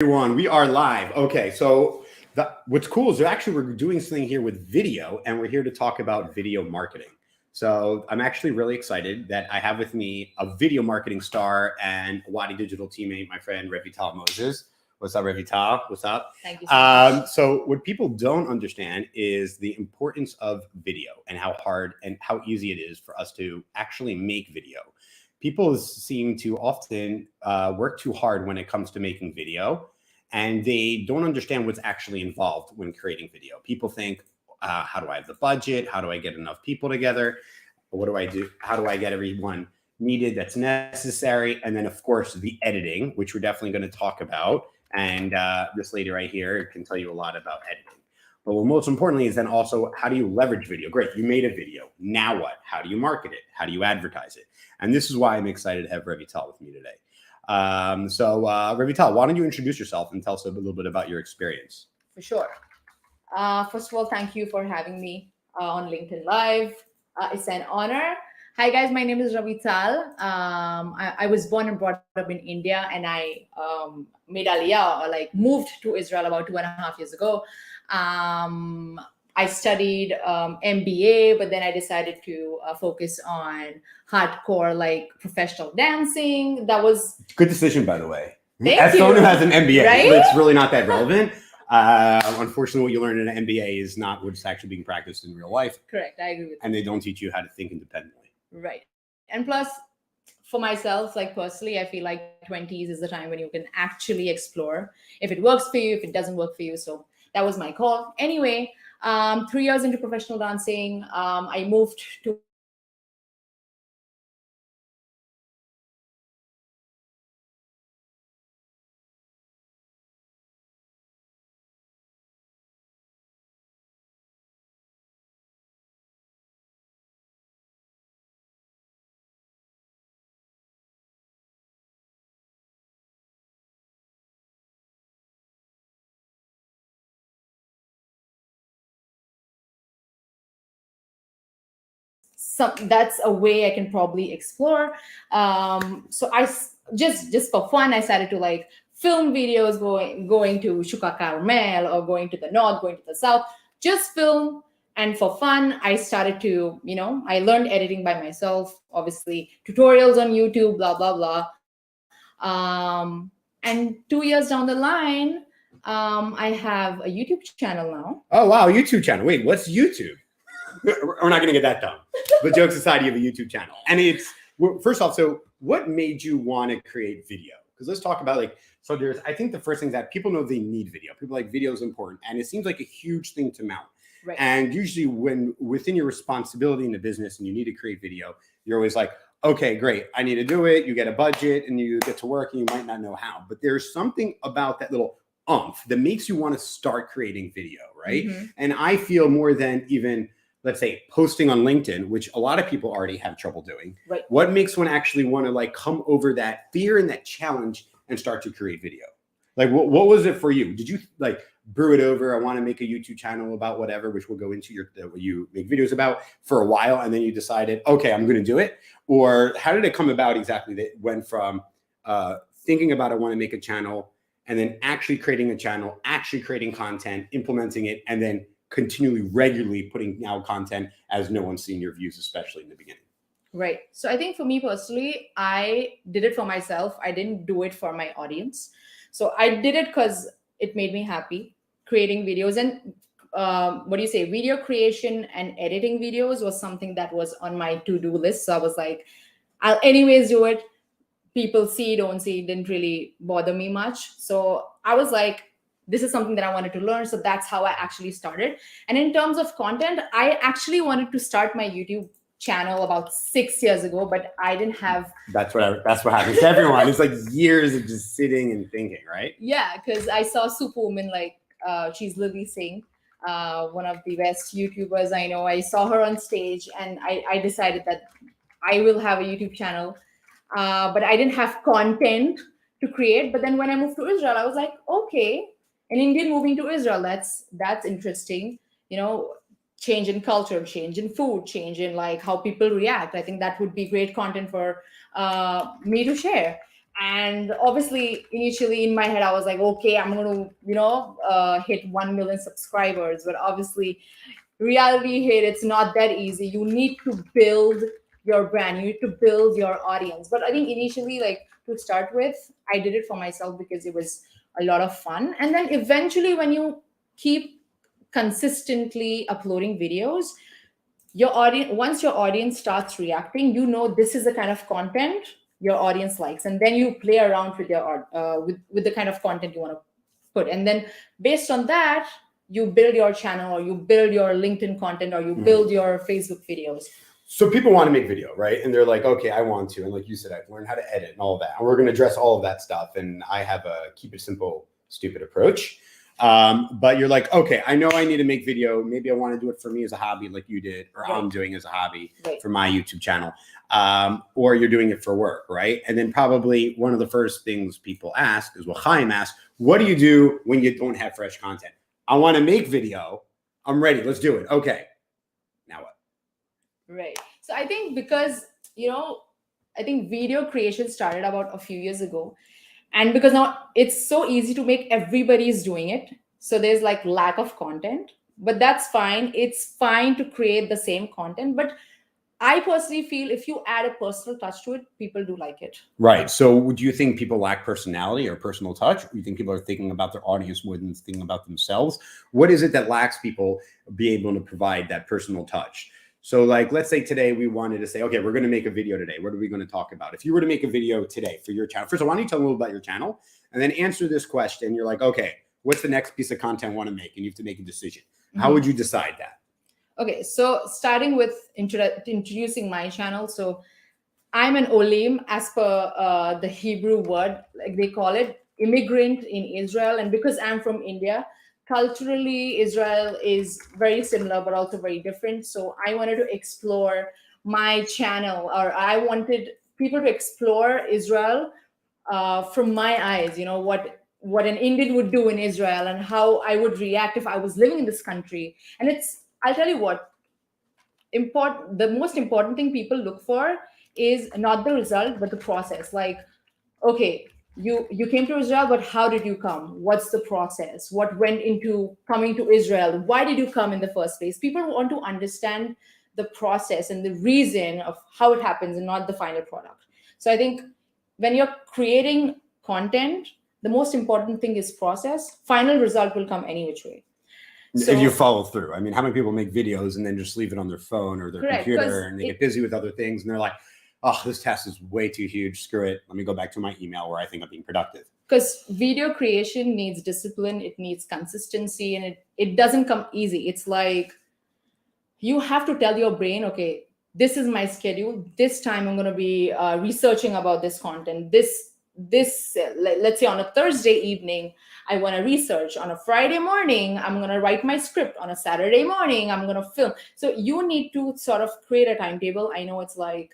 Everyone, we are live. Okay, so what's cool is we're doing something here with video, and we're here to talk about video marketing. So I'm actually really excited that I have with me a video marketing star and WadiDigital teammate, my friend Revital Moses. What's up, Revital? What's up? Thank you so much. So what people don't understand is the importance of video and how hard and how easy it is for us to actually make video. People seem to often work too hard when it comes to making video, and they don't understand what's actually involved when creating video. People think, how do I have the budget? How do I get enough people together? What do I do? How do I get everyone needed that's necessary? And then, of course, the editing, which we're definitely going to talk about. And this lady right here can tell you a lot about editing. But what most importantly is then also, how do you leverage video? Great, you made a video. Now what? How do you market it? How do you advertise it? And this is why I'm excited to have Revital with me today. Revital, why don't you introduce yourself and tell us a little bit about your experience? For sure. First of all, thank you for having me on LinkedIn Live. It's an honor. Hi guys, my name is Revital. I was born and brought up in India, and I made Aliyah, or like moved to Israel about 2.5 years ago. I studied MBA, but then I decided to focus on hardcore, like professional dancing. That was good decision, by the way. Thank As you. someone who has an MBA, Right? it's really not that relevant. Unfortunately, what you learn in an MBA is not what's actually being practiced in real life. Correct, I agree with And they don't teach you how to think independently. Right. And plus, for myself, like personally, I feel like 20s is the time when you can actually explore if it works for you, if it doesn't work for you. So that was my call. Anyway, 3 years into professional dancing, I moved to that's a way I can probably explore. So just for fun, I started to like film videos going to Shuka Carmel, or going to the north, going to the south, just film. And for fun, I started to, I learned editing by myself, obviously tutorials on YouTube, blah, blah, blah. And 2 years down the line, I have a YouTube channel now. Oh, wow, YouTube channel. Wait, what's YouTube? We're not going to get that done. But jokes aside, you have a YouTube channel. And first off, so what made you want to create video? Because let's talk about I think the first thing is that people know they need video. People like video is important. And it seems like a huge thing to mount. Right. And usually when within your responsibility in the business and you need to create video, you're always like, okay, great, I need to do it. You get a budget and you get to work and you might not know how. But there's something about that little oomph that makes you want to start creating video, right? Mm-hmm. And I feel more than even, let's say, posting on LinkedIn, which a lot of people already have trouble doing. Right. What makes one actually want to like come over that fear and that challenge and start to create video? Like, what was it for you? Did you like brew it over? I want to make a YouTube channel about whatever, which we'll go into what you make videos about for a while. And then you decided, okay, I'm going to do it. Or how did it come about exactly that it went from thinking about, I want to make a channel, and then actually creating a channel, actually creating content, implementing it, and then continually, regularly putting out content as no one's seen your views, especially in the beginning? Right. So I think for me personally, I did it for myself. I didn't do it for my audience. So I did it because it made me happy creating videos. And video creation and editing videos was something that was on my to-do list. So I was like, I'll anyways do it. People see, don't see, didn't really bother me much. So I was like, this is something that I wanted to learn. So that's how I actually started. And in terms of content, I actually wanted to start my YouTube channel about 6 years ago, but I didn't have. That's what happens to everyone. It's like years of just sitting and thinking, right? Yeah, because I saw Superwoman, she's Lily Singh, one of the best YouTubers I know. I saw her on stage, and I decided that I will have a YouTube channel, but I didn't have content to create. But then when I moved to Israel, I was like, okay, an Indian moving to Israel, that's interesting. Change in culture, change in food, change in like how people react. I think that would be great content for me to share. And obviously, initially in my head, I was like, okay, I'm going to, hit 1 million subscribers. But obviously, reality hit, it's not that easy. You need to build your brand, you need to build your audience. But I think initially, like to start with, I did it for myself because it was a lot of fun. And then eventually, when you keep consistently uploading videos, your audience, once your audience starts reacting, you know this is the kind of content your audience likes, and then you play around with your with the kind of content you want to put, and then based on that you build your channel, or you build your LinkedIn content, or you build your Facebook videos. So people want to make video, right? And they're like, okay, I want to. And like you said, I've learned how to edit and all of that. And we're going to address all of that stuff. And I have a keep it simple, stupid approach. But you're like, okay, I know I need to make video. Maybe I want to do it for me as a hobby like you did, or I'm doing as a hobby for my YouTube channel. Or you're doing it for work, right? And then probably one of the first things people ask is, well, Chaim asks, what do you do when you don't have fresh content? I want to make video. I'm ready. Let's do it. Okay. Now what? Right. So I think because, I think video creation started about a few years ago. And because now it's so easy to make, everybody's doing it. So there's like lack of content, but that's fine. It's fine to create the same content. But I personally feel if you add a personal touch to it, people do like it. Right. So do you think people lack personality or personal touch? Or do you think people are thinking about their audience more than thinking about themselves? What is it that lacks people be able to provide that personal touch? So like, let's say today we wanted to say, okay, we're going to make a video today. What are we going to talk about? If you were to make a video today for your channel, first of all, why don't you tell me a little about your channel and then answer this question. You're like, okay, what's the next piece of content I want to make? And you have to make a decision. How would you decide that? Okay, so starting with introducing my channel. So I'm an Olim, as per the Hebrew word, like they call it, immigrant in Israel. And because I'm from India, culturally, Israel is very similar, but also very different. So I wanted to explore my channel, or I wanted people to explore Israel from my eyes, what an Indian would do in Israel and how I would react if I was living in this country. And I'll tell you what, the most important thing people look for is not the result, but the process. Like, okay, you came to Israel, but how did you come? What's the process? What went into coming to Israel? Why did you come in the first place? People want to understand the process and the reason of how it happens, and not the final product. So I think when you're creating content, the most important thing is process. Final result will come any which way. So, if you follow through. I mean, how many people make videos and then just leave it on their phone or their computer, and they get busy with other things, and they're like, oh, this task is way too huge. Screw it. Let me go back to my email where I think I'm being productive. Because video creation needs discipline, it needs consistency, and it doesn't come easy. It's like you have to tell your brain, okay, this is my schedule. This time I'm going to be researching about this content. Let's say on a Thursday evening, I want to research. On a Friday morning, I'm going to write my script. On a Saturday morning, I'm going to film. So you need to sort of create a timetable. I know it's like,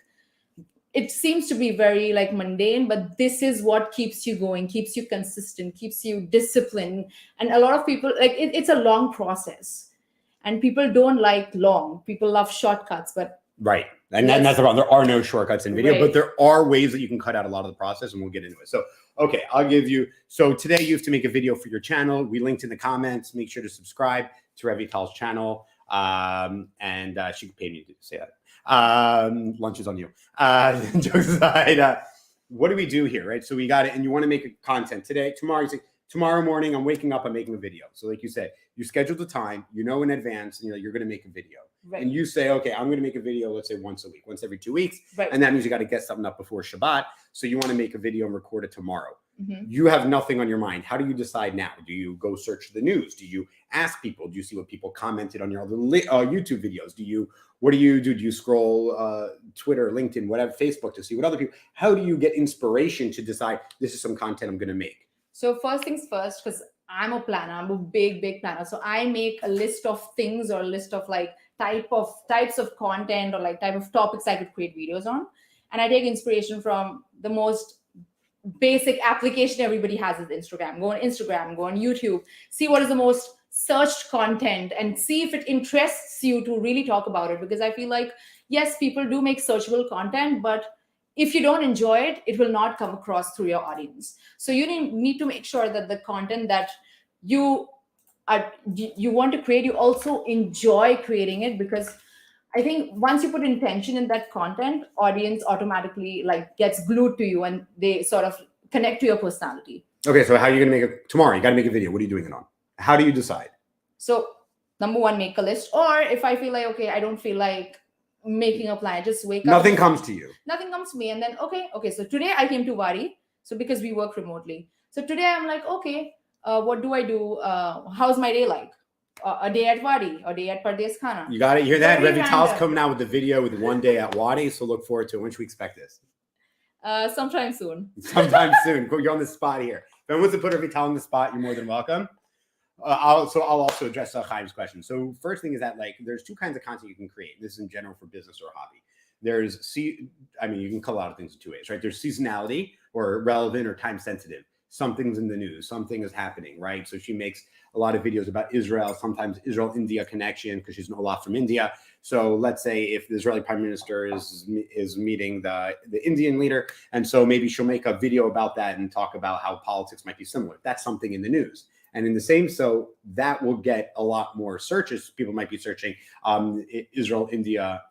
it seems to be very like mundane, but this is what keeps you going, keeps you consistent, keeps you disciplined. And a lot of people, like it's a long process, and people don't like long. People love shortcuts, but right. And that's the problem. There are no shortcuts in video, but there are ways that you can cut out a lot of the process, and we'll get into it. So, okay, I'll give you. So today you have to make a video for your channel. We linked in the comments. Make sure to subscribe to Revital's channel. And she could pay me to say that. Lunch is on you. Jokes aside, what do we do here, right? So we got it, and you want to make a content today, tomorrow. You say, tomorrow morning, I'm waking up, I'm making a video. So like you said, you schedule the time, in advance, and you're going to make a video. Right. And you say, okay, I'm going to make a video, let's say once a week, once every 2 weeks. Right. And that means you got to get something up before Shabbat. So you want to make a video and record it tomorrow. Mm-hmm. You have nothing on your mind. How do you decide now? Do you go search the news? Do you ask people? Do you see what people commented on your other YouTube videos? What do you do? Do you scroll Twitter, LinkedIn, whatever, Facebook to see what other people, how do you get inspiration to decide this is some content I'm going to make? So first things first, because I'm a planner, I'm a big planner. So I make a list of things, or a list of like types of content, or like type of topics I could create videos on. And I take inspiration from the most basic application everybody has is Instagram. Go on Instagram, go on YouTube, see what is the most searched content, and see if it interests you to really talk about it. Because I feel like, yes, people do make searchable content, but if you don't enjoy it, it will not come across through your audience. So you need to make sure that the content that you you want to create, you also enjoy creating it, because I think once you put intention in that content, audience automatically like gets glued to you and they sort of connect to your personality. Okay, so how are you going to make it tomorrow? You got to make a video. What are you doing it on? How do you decide? So number one, make a list. Or if I feel like, okay, I don't feel like making a plan, I just wake up. Nothing comes to you. Nothing comes to me. And then, okay. So today I came to Wadi. So because we work remotely. So today I'm like, okay, what do I do? How's my day like? A day at Wadi, a day at Pardes Khana. You got it. You hear that? Very Revital's random. coming out with the video with one day at Wadi. So look forward to it. When should we expect this? Sometime soon. Sometime soon. You're on the spot here. If anyone wants to put Revital on the spot, you're more than welcome. I'll also address Chaim's question. So first thing is that like there's two kinds of content you can create. This is in general for business or hobby. There's you can cut a lot of things in two ways, right? There's seasonality or relevant or time sensitive. Something's in the news, something is happening, right? So she makes a lot of videos about Israel, sometimes Israel-India connection because she's a lot from India. So let's say if the Israeli prime minister is meeting the Indian leader, and so maybe she'll make a video about that and talk about how politics might be similar. That's something in the news. And in the same, so that will get a lot more searches. People might be searching Israel, India,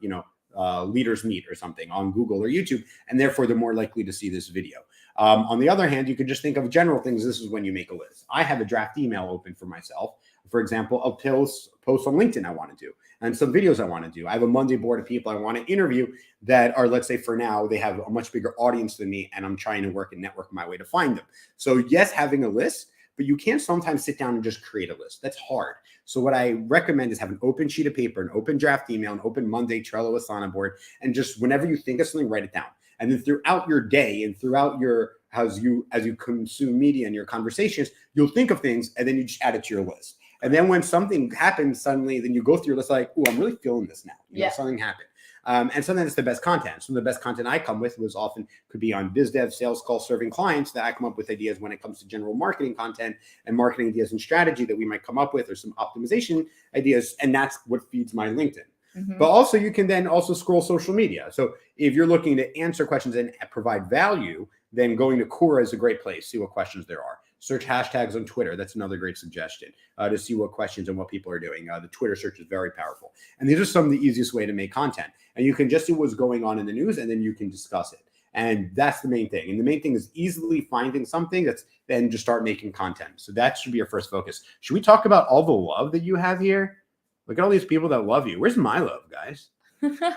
leaders meet or something on Google or YouTube, and therefore they're more likely to see this video. On the other hand, you could just think of general things. This is when you make a list. I have a draft email open for myself. For example, a post on LinkedIn I want to do, and some videos I want to do. I have a Monday board of people I want to interview that are, let's say for now, they have a much bigger audience than me, and I'm trying to work and network my way to find them. So yes, having a list, but you can't sometimes sit down and just create a list. That's hard. So what I recommend is have an open sheet of paper, an open draft email, an open Monday Trello Asana board, and just whenever you think of something, write it down. And then throughout your day and throughout your as you consume media and your conversations, you'll think of things and then you just add it to your list. And then when something happens suddenly, then you go through your list like, oh, I'm really feeling this now. You know, something happened. And sometimes it's the best content. So the best content I come with could be on biz dev, sales calls, serving clients, that I come up with ideas when it comes to general marketing content and marketing ideas and strategy that we might come up with, or some optimization ideas. And that's what feeds my LinkedIn. Mm-hmm. But also you can then also scroll social media. So if you're looking to answer questions and provide value, then going to Quora is a great place. See what questions there are. Search hashtags on Twitter. That's another great suggestion to see what questions and what people are doing. The Twitter search is very powerful. And these are some of the easiest way to make content. And you can just see what's going on in the news, and then you can discuss it. And that's the main thing. And the main thing is easily finding something that's then just start making content. So that should be your first focus. Should we talk about all the love that you have here? Look at all these people that love you. Where's my love, guys? I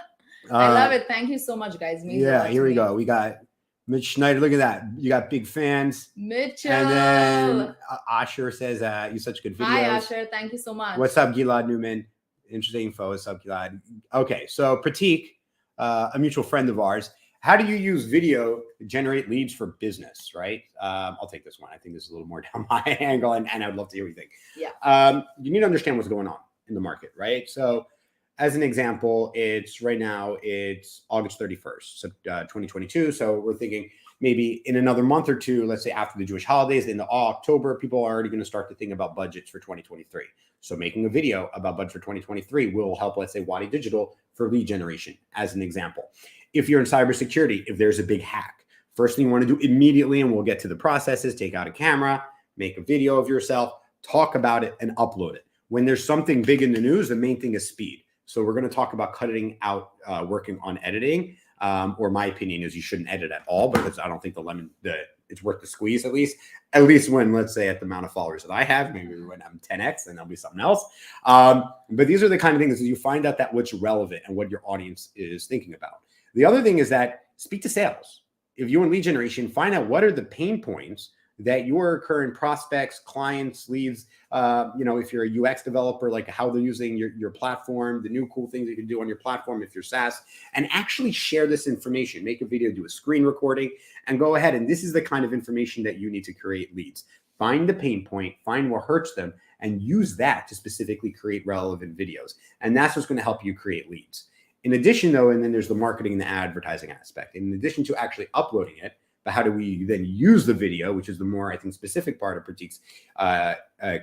love it. Thank you so much, guys. Yeah, here we go. We got Mitch Schneider, look at that. You got big fans. Mitchell. And then Asher says, you such good videos. Hi, Asher. Thank you so much. What's up, Gilad Newman? Interesting info. What's up, Gilad? Okay, so Pratik, a mutual friend of ours. How do you use video to generate leads for business, right? I'll take this one. I think this is a little more down my angle, and I'd love to hear what you think. Yeah. You need to understand what's going on in the market, right? So as an example, right now it's August 31st, so 2022. So we're thinking maybe in another month or two, let's say after the Jewish holidays, in October, people are already going to start to think about budgets for 2023. So making a video about budget for 2023 will help, let's say, WadiDigital for lead generation, as an example. If you're in cybersecurity, if there's a big hack, first thing you want to do immediately, and we'll get to the processes, take out a camera, make a video of yourself, talk about it, and upload it. When there's something big in the news, the main thing is speed. So we're going to talk about cutting out working on editing, or my opinion is you shouldn't edit at all, because I don't think it's worth the squeeze, at least when, let's say, at the amount of followers that I have, maybe when I'm 10x, then there'll be something else. But these are the kind of things that you find out that what's relevant and what your audience is thinking about. The other thing is that speak to sales. If you're in lead generation, find out what are the pain points that your current prospects, clients, leads, if you're a UX developer, like how they're using your platform, the new cool things you can do on your platform if you're SaaS, and actually share this information. Make a video, do a screen recording, and go ahead. And this is the kind of information that you need to create leads. Find the pain point, find what hurts them, and use that to specifically create relevant videos. And that's what's going to help you create leads. In addition, though, and then there's the marketing and the advertising aspect. In addition to actually uploading it, but how do we then use the video, which is the more, I think, specific part of Pratik's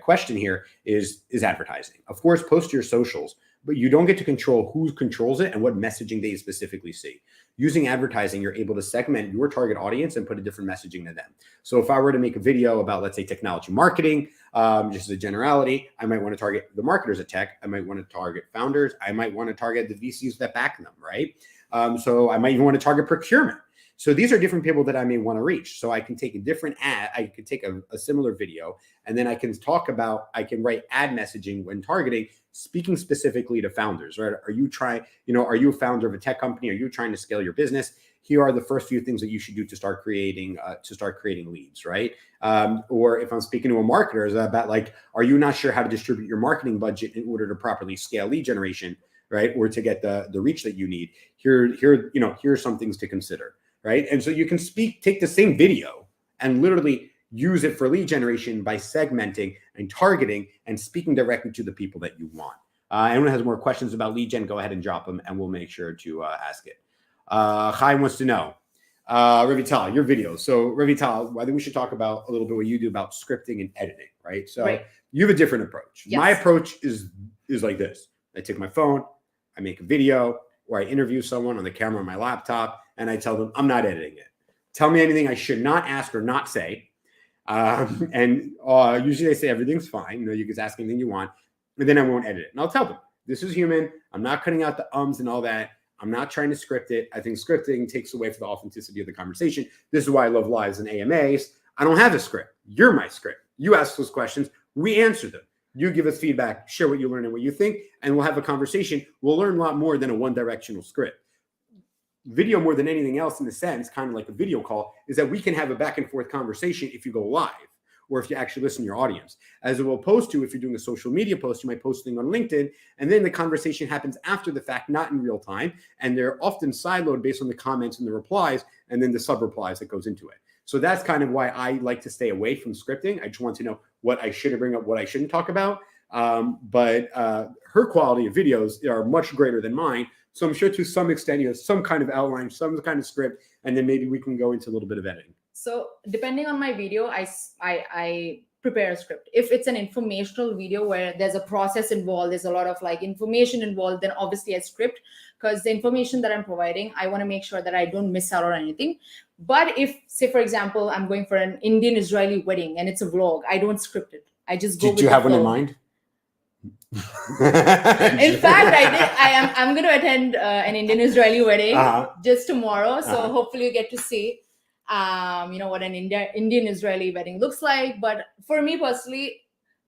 question here, is advertising. Of course, post to your socials, but you don't get to control who controls it and what messaging they specifically see. Using advertising, you're able to segment your target audience and put a different messaging to them. So if I were to make a video about, let's say, technology marketing, just as a generality, I might want to target the marketers at tech. I might want to target founders. I might want to target the VCs that back them, right? So I might even want to target procurement. So these are different people that I may want to reach. So I can take a different ad, I could take a similar video, and then I can I can write ad messaging when targeting, speaking specifically to founders, right? Are you are you a founder of a tech company? Are you trying to scale your business? Here are the first few things that you should do to start creating leads, right? Or if I'm speaking to a marketer, is about like, are you not sure how to distribute your marketing budget in order to properly scale lead generation, right? Or to get the reach that you need? Here's some things to consider. Right. And so you can take the same video and literally use it for lead generation by segmenting and targeting and speaking directly to the people that you want. Anyone has more questions about lead gen, go ahead and drop them and we'll make sure to ask it. Chai wants to know, Revital, your videos. So Revital, I think we should talk about a little bit what you do about scripting and editing, right? So you have a different approach. Yes. My approach is like this. I take my phone, I make a video, or I interview someone on the camera on my laptop, and I tell them I'm not editing it. Tell me anything I should not ask or not say. And usually they say everything's fine. You can ask anything you want, and then I won't edit it. And I'll tell them, this is human. I'm not cutting out the ums and all that. I'm not trying to script it. I think scripting takes away from the authenticity of the conversation. This is why I love lives and AMAs. I don't have a script. You're my script. You ask those questions. We answer them. You give us feedback, share what you learn and what you think, and we'll have a conversation. We'll learn a lot more than a one-directional script. Video, more than anything else, in the sense, kind of like a video call, is that we can have a back and forth conversation if you go live or if you actually listen to your audience. As opposed to if you're doing a social media post, you might post something on LinkedIn, and then the conversation happens after the fact, not in real time. And they're often siloed based on the comments and the replies, and then the sub-replies that goes into it. So that's kind of why I like to stay away from scripting. I just want to know what I should bring up, what I shouldn't talk about. But her quality of videos are much greater than mine. So I'm sure to some extent you have some kind of outline, some kind of script, and then maybe we can go into a little bit of editing. So depending on my video, I prepare a script. If it's an informational video where there's a process involved, there's a lot of like information involved, then obviously I script, because the information that I'm providing, I want to make sure that I don't miss out on anything. But if, say, for example, I'm going for an Indian-Israeli wedding and it's a vlog, I don't script it. I just go with the flow. Did you have one in mind? In fact, I did. I'm going to attend an Indian-Israeli wedding just tomorrow. So hopefully you get to see, what an Indian-Israeli wedding looks like. But for me personally,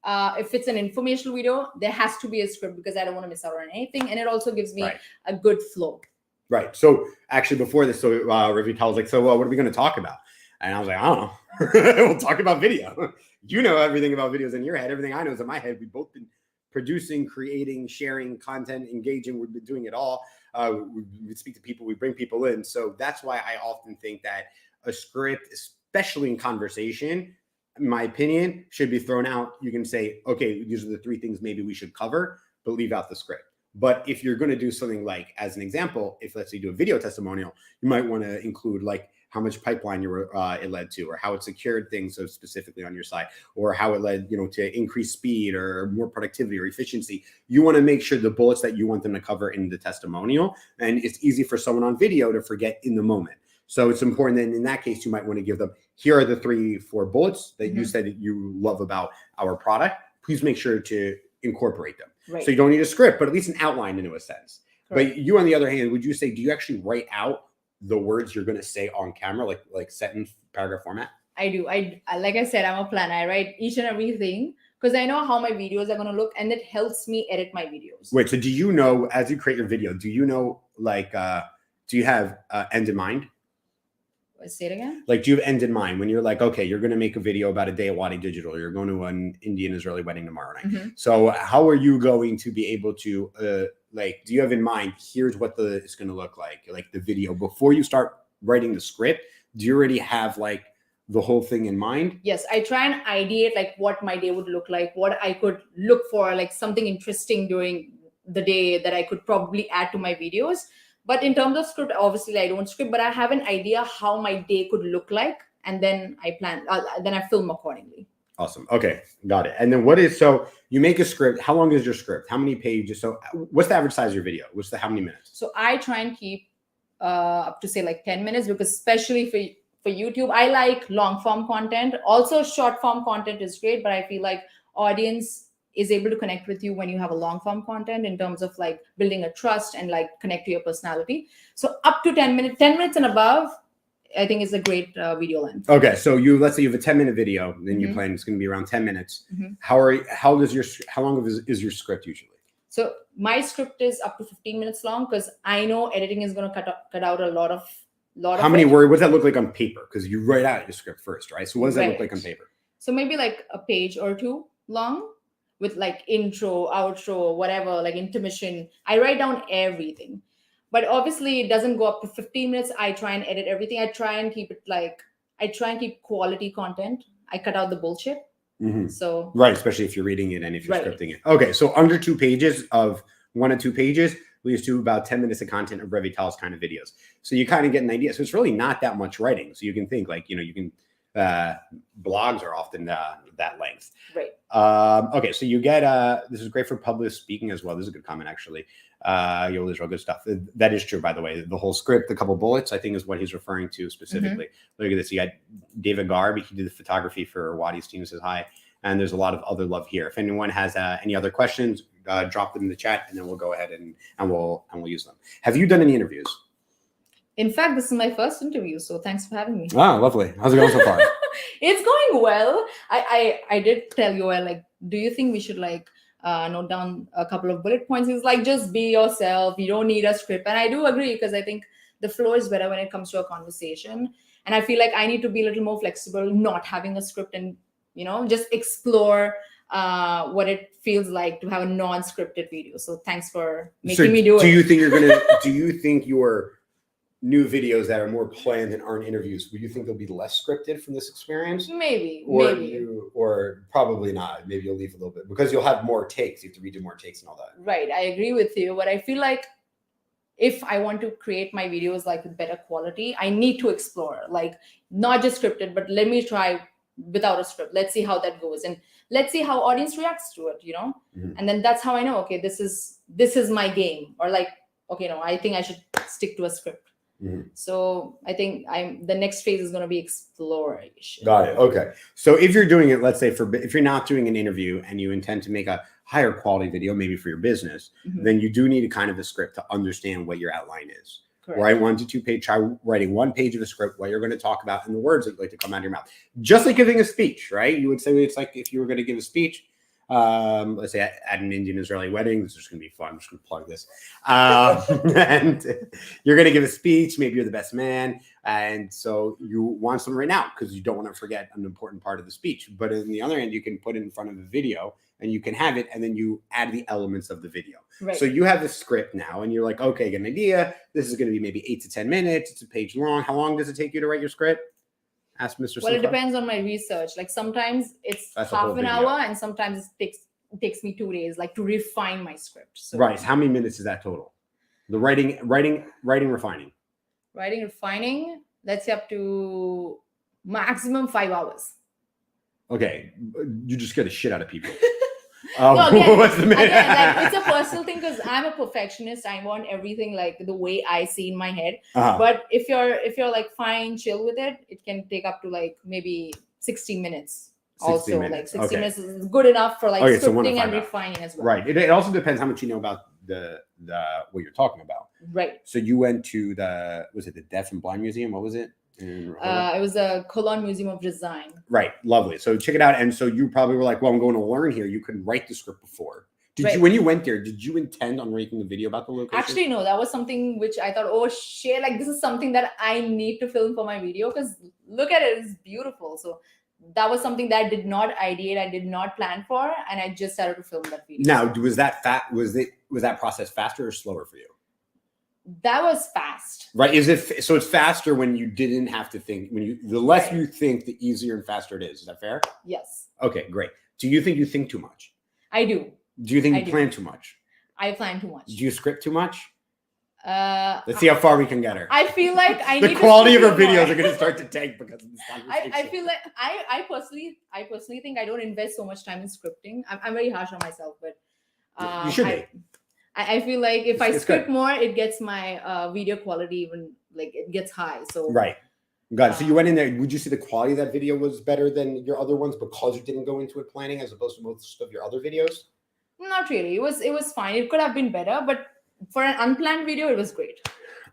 if it's an informational video, there has to be a script because I don't want to miss out on anything. And it also gives me a good flow. Right. So actually before this, Revital was like, so what are we going to talk about? And I was like, I don't know. We'll talk about video. You know everything about videos in your head. Everything I know is in my head. We've both been producing, creating, sharing content, engaging. We've been doing it all. We speak to people. We bring people in. So that's why I often think that a script, especially in conversation, in my opinion, should be thrown out. You can say, okay, these are the 3 things maybe we should cover, but leave out the script. But if you're going to do something like, as an example, if let's say you do a video testimonial, you might want to include like how much pipeline it led to, or how it secured things so specifically on your site, or how it led, to increase speed or more productivity or efficiency. You want to make sure the bullets that you want them to cover in the testimonial, and it's easy for someone on video to forget in the moment. So it's important that in that case, you might want to give them, here are the 3-4 bullets that you said that you love about our product. Please make sure to incorporate them. Right. So you don't need a script, but at least an outline in a sense. Correct. But you, on the other hand, would you say, do you actually write out the words you're going to say on camera, like sentence, paragraph format? I do. I like I said, I'm a planner. I write each and everything because I know how my videos are going to look, and it helps me edit my videos. Wait, so do you know, as you create your video, do you know, like, do you have end in mind? Say it again? Like, do you have end in mind when you're like, okay, you're going to make a video about a day at WadiDigital, you're going to an Indian-Israeli wedding tomorrow night. So how are you going to be able to, do you have in mind, here's what it's going to look like the video before you start writing the script? Do you already have like the whole thing in mind? Yes, I try and ideate like what my day would look like, what I could look for, like something interesting during the day that I could probably add to my videos. But in terms of script, obviously I don't script, but I have an idea how my day could look like. And then I plan, then I film accordingly. Awesome. Okay, got it. And then what is, so you make a script. How long is your script? How many pages? So what's the average size of your video? How many minutes? So I try and keep up to say like 10 minutes, because especially for YouTube, I like long form content. Also short form content is great, but I feel like audience is able to connect with you when you have a long form content, in terms of like building a trust and like connect to your personality. So up to 10 minutes and above, I think is a great video length. Okay, so let's say you have a 10-minute video, then you plan it's going to be around 10 minutes. How long is your script usually? So my script is up to 15 minutes long, because I know editing is going to cut out a lot of. How many words? What does that look like on paper? Because you write out your script first, right? So what does that look like on paper? So maybe like a page or two long, with like intro, outro, whatever, like intermission. I write down everything. But obviously it doesn't go up to 15 minutes. I try and edit everything. I try and keep quality content. I cut out the bullshit. So right, especially if you're reading it and if you're scripting it. Okay, so under 2 pages of 1 or 2 pages leads to about 10 minutes of content of Revital's kind of videos. So you kind of get an idea. So it's really not that much writing. So you can think like, you can, blogs are often that length. Right. Okay, so you get, this is great for public speaking as well. This is a good comment, actually. Yoel is real good stuff. That is true, by the way. The whole script, a couple bullets, I think is what he's referring to specifically. Look at this. You got David Garb. He did the photography for Wadi's team. Says hi. And there's a lot of other love here. If anyone has any other questions, drop them in the chat, and then we'll go ahead and we'll use them. Have you done any interviews? In fact, this is my first interview, so thanks for having me. Wow, lovely. How's it going so far? It's going well. I did tell Yoel, like, do you think we should like note down a couple of bullet points? He's like, just be yourself. You don't need a script. And I do agree, because I think the flow is better when it comes to a conversation. And I feel like I need to be a little more flexible, not having a script, and just explore what it feels like to have a non-scripted video. So thanks for making me do it. Do you think your new videos that are more planned and aren't interviews, would you think they'll be less scripted from this experience? Maybe. Or probably not. Maybe you'll leave a little bit, because you'll have more takes. You have to redo more takes and all that. Right. I agree with you. But I feel like if I want to create my videos like with better quality, I need to explore, like not just scripted, but let me try without a script. Let's see how that goes. And let's see how audience reacts to it, And then that's how I know, okay, this is my game. Or like, okay, no, I think I should stick to a script. So I think the next phase is going to be exploration. Got it. Okay. So if you're doing it, let's say if you're not doing an interview and you intend to make a higher quality video, maybe for your business, then you do need a kind of a script to understand what your outline is. Correct. Write 1 to 2 page, try writing 1 page of a script, what you're going to talk about, and the words that you like to come out of your mouth. Just like giving a speech, right? You would say it's like if you were going to give a speech, let's say at an Indian Israeli wedding. This is going to be fun. I'm just going to plug this. And you're going to give a speech. Maybe you're the best man. And so you want something right now because you don't want to forget an important part of the speech. But on the other end, you can put it in front of the video and you can have it, and then you add the elements of the video. Right. So you have the script now and you're like, okay, get an idea. This is going to be maybe 8 to 10 minutes. It's a page long. How long does it take you to write your script? Ask Mr. Well, it depends on my research. Like sometimes it's half an hour and sometimes it takes me 2 days, like to refine my script. So right. How many minutes is that total? The writing, refining. Writing, refining, let's say up to maximum 5 hours. Okay. You just get a shit out of people. No, again, like, it's a personal thing because I'm a perfectionist. I want everything like the way I see in my head. But if you're like fine, chill with it, it can take up to like maybe 60 minutes. 60 minutes. Like 60 minutes is good enough for like scripting and refining as well. Right. It also depends how much you know about the what you're talking about. Right. So you went to the Deaf and Blind Museum? What was it? It was a Cologne Museum of Design. Right. Lovely. So check it out. And so you probably were like, well, I'm going to learn here. You couldn't write the script before. Did you, when you went there, did you intend on making a video about the location? Actually, no, that was something which I thought, oh shit, like this is something that I need to film for my video because look at it, it's beautiful. So that was something that I did not ideate, I did not plan for, and I just started to film that video. Now, was that process faster or slower for you? That was fast. Right. So it's faster when you didn't have to think, the less you think, the easier and faster it is. Is that fair? Yes. Okay, great. Do you think you think too much? I do. Do you think you plan too much? I plan too much. Do you script too much? Let's see how far we can get her. I feel like I the need quality to of her script videos more. are going to start to tank because of this conversation. I feel like I personally think I don't invest so much time in scripting. I'm very harsh on myself, but you should be. I feel like if I It's script good. more, it gets my video quality even like it gets high. So Right. Got it. So you went in there. Would you say the quality of that video was better than your other ones because you didn't go into it planning as opposed to most of your other videos? Not really. It was fine. It could have been better, but for an unplanned video, it was great.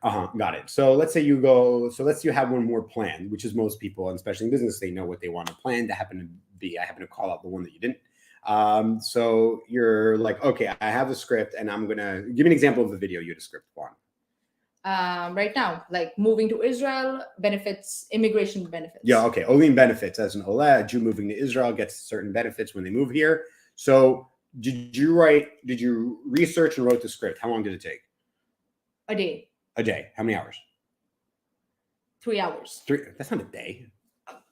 Got it. So let's say you go. So let's say you have one more planned, which is most people, and especially in business, they know what they want to plan. That happen to be. I happen to call out the one that you didn't. So you're like, okay, I have a script, and I'm gonna give me an example of the video you had a script on. Right now, like moving to Israel benefits, immigration benefits. Yeah, okay. Olim benefits as an Ola, a Jew moving to Israel gets certain benefits when they move here. So did you research and wrote the script? How long did it take? A day. A day. How many hours? 3 hours. That's not a day.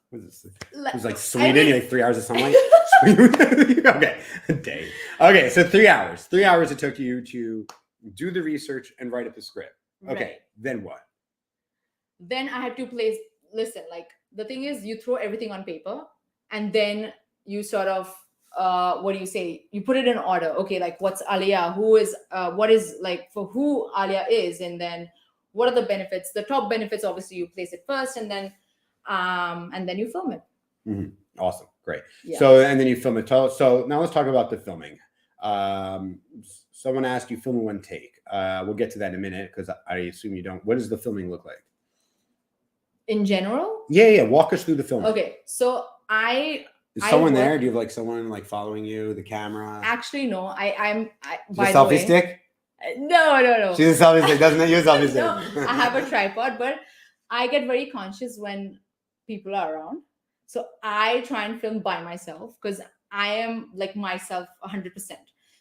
What is this? It was like I Sweden, mean- like 3 hours of sunlight. Okay, a day. Okay, so 3 hours. 3 hours it took you to do the research and write up the script. Okay, Right. then what? Then I had to listen, like the thing is you throw everything on paper and then you sort of what do you say, you put it in order. Okay, like what's Aliyah, who is what is like for who Aliyah is, and then what are the benefits, the top benefits, obviously you place it first and then you film it. Mm-hmm. Awesome, great. Yeah. So and then you film it. So now let's talk about the filming. Someone asked you film in one take. We'll get to that in a minute because I assume you don't. What does the filming look like? In general? Yeah. Walk us through the filming. Okay, so Is someone there? Do you have like someone like following you, the camera? actually no. I'm the by the selfie way, stick? No. She's a selfie stick, doesn't it? You're a selfie stick. No, I have a tripod, but I get very conscious when people are around. So I try and film by myself because I am like myself 100%.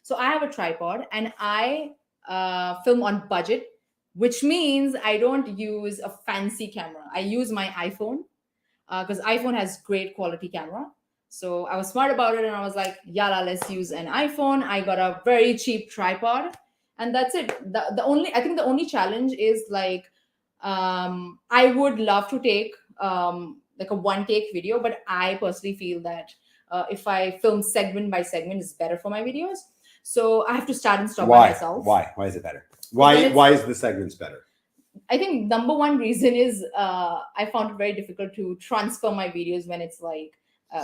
So I have a tripod and I film on budget, which means I don't use a fancy camera. I use my iPhone because iPhone has great quality camera. So I was smart about it and I was like, yalla, let's use an iPhone. I got a very cheap tripod and that's it. I think the only challenge is like, I would love to take like a one take video, but I personally feel that if I film segment by segment, it's better for my videos. So I have to start and stop by myself. Why is it better? Why is the segments better? I think number one reason is I found it very difficult to transfer my videos when it's like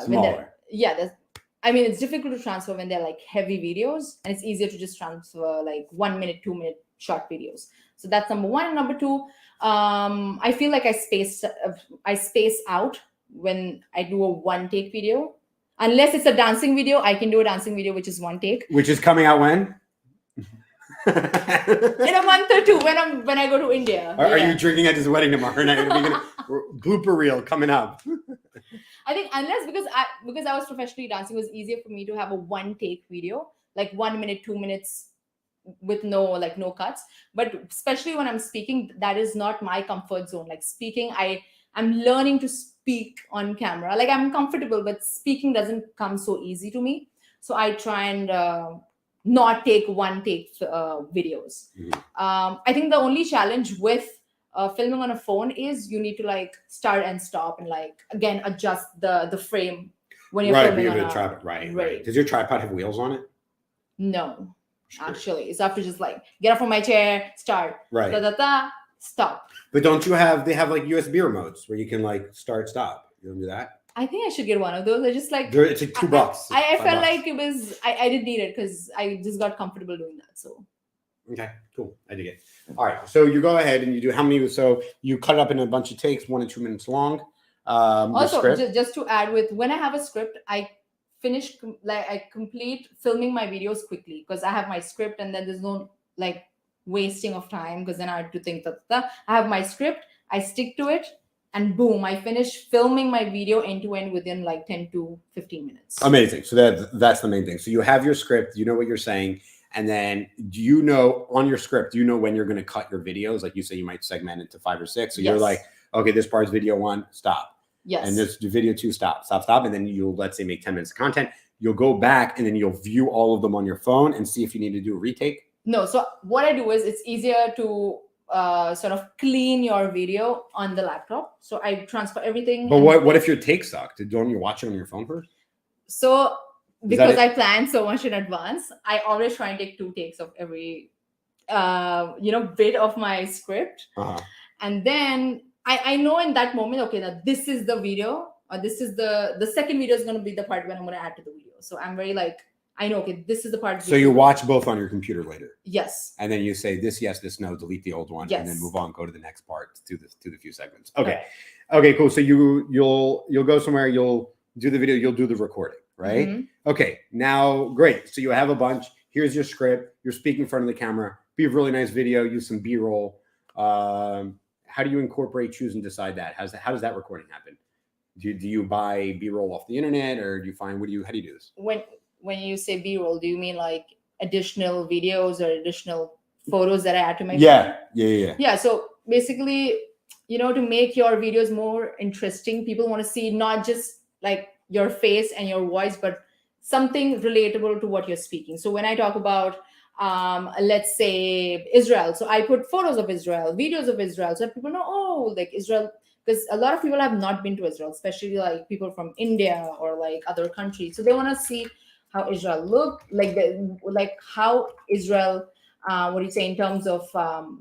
Smaller. It's difficult to transfer when they're like heavy videos, and it's easier to just transfer like 1 minute, 2 minute short videos. So that's number one. And number two, I feel like I space out when I do a one take video. Unless it's a dancing video, I can do a dancing video which is one take. Which is coming out when? In a month or two when I go to India. Are you drinking at his wedding tomorrow night? Blooper reel coming up. I think because I was professionally dancing, it was easier for me to have a one take video, like 1 minute, 2 minutes with no cuts. But especially when I'm speaking, that is not my comfort zone. Like speaking, I'm learning to speak on camera. Like I'm comfortable, but speaking doesn't come so easy to me. So I try and not take one take videos. Mm-hmm. I think the only challenge with filming on a phone is you need to like start and stop and like again adjust the frame when you're filming on a tripod. Right. Does your tripod have wheels on it? No, actually, so I have to just like get up from my chair, start, right, stop. But they have like USB remotes where you can like start, stop. You don't do that? I think I should get one of those. I just like it's like $2. I felt like it was I didn't need it because I just got comfortable doing that. So okay, cool. I dig it. All right, so you go ahead and you do how many? So you cut it up in a bunch of takes, 1 and 2 minutes long. Also, just to add, with when I have a script, I complete filming my videos quickly because I have my script and then there's no like wasting of time because then I have to think that I have my script, I stick to it, and boom, I finish filming my video end to end within like 10 to 15 minutes. Amazing. So that's the main thing. So you have your script, you know what you're saying. And then do you know on your script, do you know when you're going to cut your videos? Like you say, you might segment into 5 or 6. So you're like, okay, this part's video 1, stop. Yes. And this video 2, stop. And then you'll, let's say, make 10 minutes of content. You'll go back and then you'll view all of them on your phone and see if you need to do a retake. No. So what I do is it's easier to sort of clean your video on the laptop. So I transfer everything. But what if your take sucked? Don't you watch it on your phone first? So because I plan so much in advance, I always try and take 2 takes of every bit of my script. And then I know in that moment, okay, now this is the video, or this is the second video is going to be the part when I'm going to add to the video. So I'm very like, I know, okay, this is the part. So you watch both on your computer later. Yes. And then you say this, yes, this, no, delete the old one, yes. and then move on, go to the next part, to the few segments. Okay. Okay, cool. So you'll go somewhere, you'll do the video, you'll do the recording, right? Mm-hmm. Okay. Now, great. So you have a bunch. Here's your script. You're speaking in front of the camera. Be a really nice video. Use some B-roll. How do you incorporate, choose, and decide that? How does that recording happen? Do you buy B-roll off the internet, or do you find how do you do this? When you say B-roll, do you mean like additional videos or additional photos that I add to my video? Yeah. So basically, to make your videos more interesting, people want to see not just like your face and your voice, but something relatable to what you're speaking. So when I talk about let's say Israel, so I put photos of Israel, videos of Israel, so that people know, oh, like Israel, because a lot of people have not been to Israel, especially like people from India or like other countries. So they want to see how Israel looked, like how Israel, what do you say, in terms of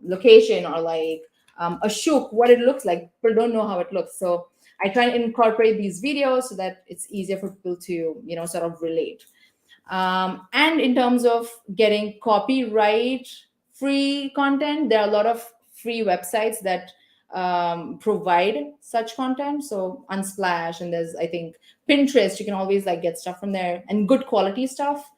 location, or like a shuk, what it looks like. People don't know how it looks. So I try and incorporate these videos so that it's easier for people to, sort of relate. And in terms of getting copyright free content, there are a lot of free websites that provide such content. So Unsplash, and there's, I think, Pinterest. You can always like get stuff from there, and good quality stuff.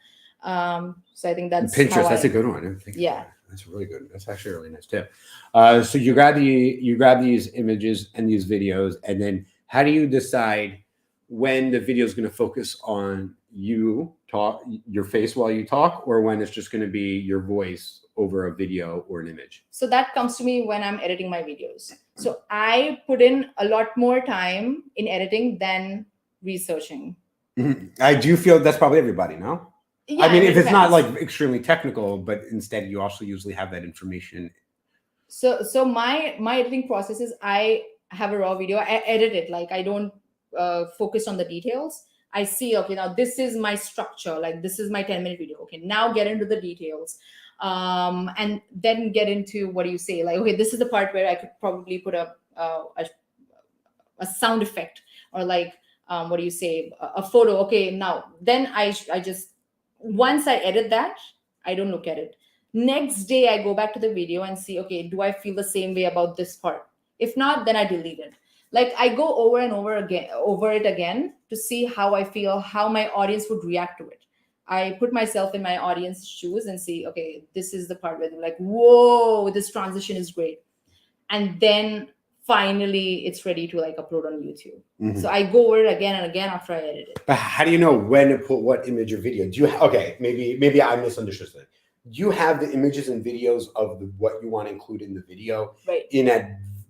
So I think that's Pinterest. That's a good one. Yeah, that's really good. That's actually a really nice tip. So you grab these images and these videos, and then how do you decide when the video is going to focus on you talk, your face while you talk, or when it's just going to be your voice over a video or an image? So that comes to me when I'm editing my videos. So I put in a lot more time in editing than researching. I do feel that's probably everybody, no? Yeah, I mean, if it's not like extremely technical, but instead you also usually have that information. So my editing process is, I have a raw video, I edit it, like I don't focus on the details. I see, okay, now this is my structure, like this is my 10-minute video. Okay, now get into the details. And then get into, what do you say, like, okay, this is the part where I could probably put a sound effect, or like, what do you say, a photo. Okay, now then I just, once I edit that, I don't look at it. Next day I go back to the video and see, okay, do I feel the same way about this part? If not, then I delete it. Like I go over and over it again to see how I feel, how my audience would react to it. I put myself in my audience's shoes and see, okay, this is the part where they're like, whoa, this transition is great. And then finally it's ready to like upload on YouTube. Mm-hmm. So I go over it again and again after I edit it. But how do you know when to put what image or video? Do you okay, maybe I misunderstood something. Do you have the images and videos of what you want to include in the video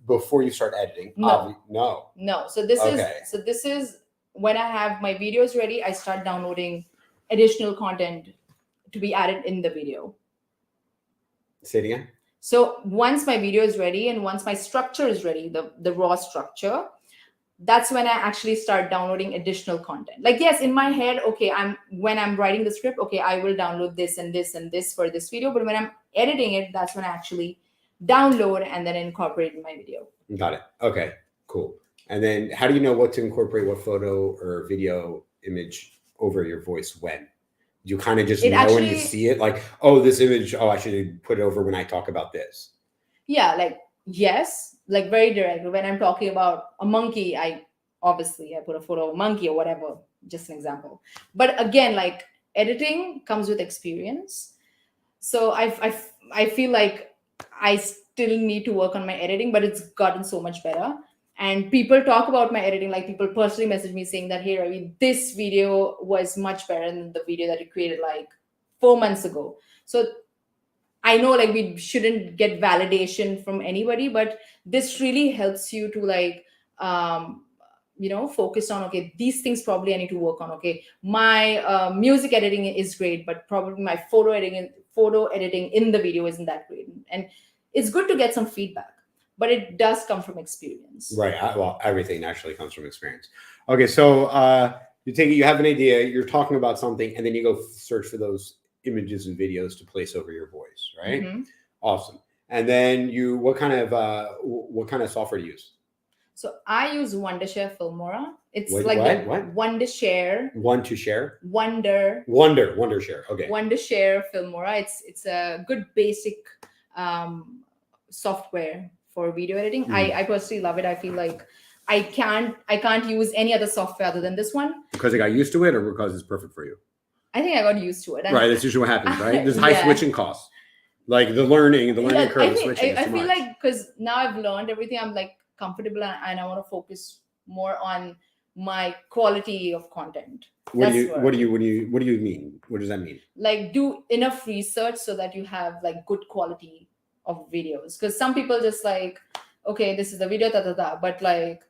before you start editing? No. No. So this is when I have my videos ready, I start downloading additional content to be added in the video. Say it again. So once my video is ready and once my structure is ready, the raw structure, that's when I actually start downloading additional content. Like, yes, in my head, okay, when I'm writing the script, okay, I will download this and this and this for this video. But when I'm editing it, that's when I actually download and then incorporate in my video. Got it. Okay, cool. And then how do you know what to incorporate, what photo or video image over your voice when? You kind of just know when you see it, like, oh, this image, I should put it over when I talk about this. Yeah, like, yes, like very direct. When I'm talking about a monkey, I put a photo of a monkey or whatever, just an example. But again, like editing comes with experience. So I feel like I still need to work on my editing, but it's gotten so much better. And people talk about my editing, like people personally message me saying that, hey, Ravi, this video was much better than the video that you created like 4 months ago. So I know like we shouldn't get validation from anybody, but this really helps you to like, focus on, okay, these things probably I need to work on. Okay, my music editing is great, but probably my photo editing in the video isn't that great. And it's good to get some feedback, but it does come from experience. Right. Well, everything naturally comes from experience. Okay. So you have an idea, you're talking about something, and then you go search for those images and videos to place over your voice, right? Mhm. Awesome. And then what kind of software do you use? So I use Wondershare Filmora. It's What- like what? Wondershare. One to share? Wondershare. Okay. Wondershare Filmora. It's a good basic software for video editing. I personally love it. I feel like I can't use any other software other than this one. Because I got used to it, or because it's perfect for you? I think I got used to it. And Right. That's usually what happens, right? There's high Yeah. switching costs. Like the learning Yeah, curve I of think switching. I is too feel much. like because now I've learned everything, I'm like comfortable and I want to focus more on my quality of content. What do you mean? What does that mean? Like do enough research so that you have like good quality of videos, because some people just like, okay, this is the video, but like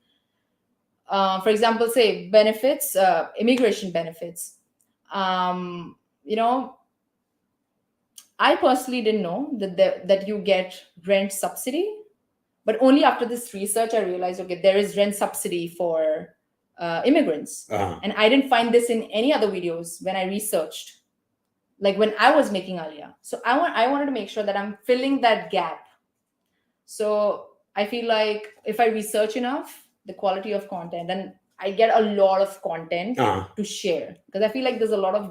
for example, say benefits, immigration benefits, you know, I personally didn't know that you get rent subsidy, but only after this research I realized, okay, there is rent subsidy for immigrants. And I didn't find this in any other videos when I researched, like when I was making Aliyah. So I wanted to make sure that I'm filling that gap. So I feel like if I research enough, the quality of content, and I get a lot of content to share, because I feel like there's a lot of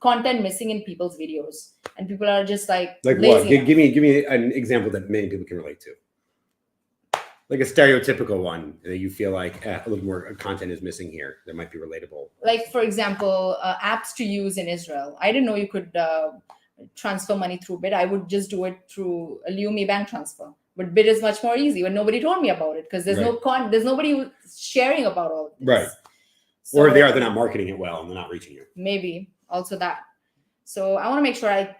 content missing in people's videos, and people are just like what? lazy. Give me an example that many people can relate to. Like a stereotypical one that you feel like a little more content is missing here that might be relatable. Like, for example, apps to use in Israel. I didn't know you could transfer money through Bit. I would just do it through a Leumi bank transfer. But Bit is much more easy, but nobody told me about it because there's there's nobody who's sharing about all of this. Right. So, or they're not marketing it well and they're not reaching you. Maybe also that. So I want to make sure I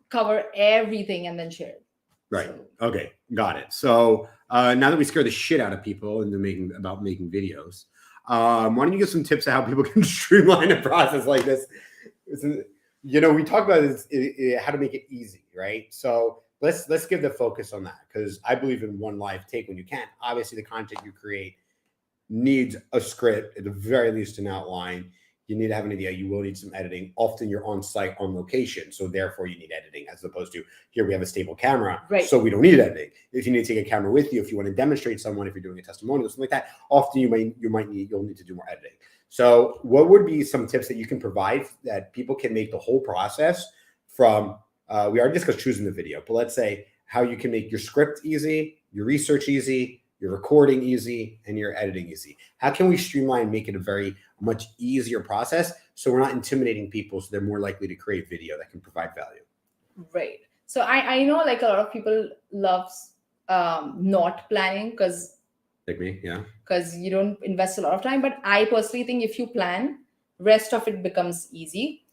cover everything and then share it. Right. So. Okay. Got it. So now that we scare the shit out of people into making videos, why don't you give some tips on how people can streamline a process like this? You know, we talk about how to make it easy, right? So let's give the focus on that, because I believe in one life, take when you can. Obviously, the content you create needs a script, at the very least an outline. You need to have an idea. You will need some editing. Often you're on site, on location, so therefore you need editing, as opposed to here we have a stable camera, so we don't need editing. If you need to take a camera with you, if you want to demonstrate someone, if you're doing a testimonial, something like that, often you'll need to do more editing. So what would be some tips that you can provide that people can make the whole process from, we already discussed choosing the video, but let's say how you can make your script easy, your research easy, your recording easy, and your editing easy. How can we streamline, make it a very much easier process so we're not intimidating people, so they're more likely to create video that can provide value? Right. So I know like a lot of people love not planning because like me, yeah, because you don't invest a lot of time. But I personally think if you plan, rest of it becomes easy.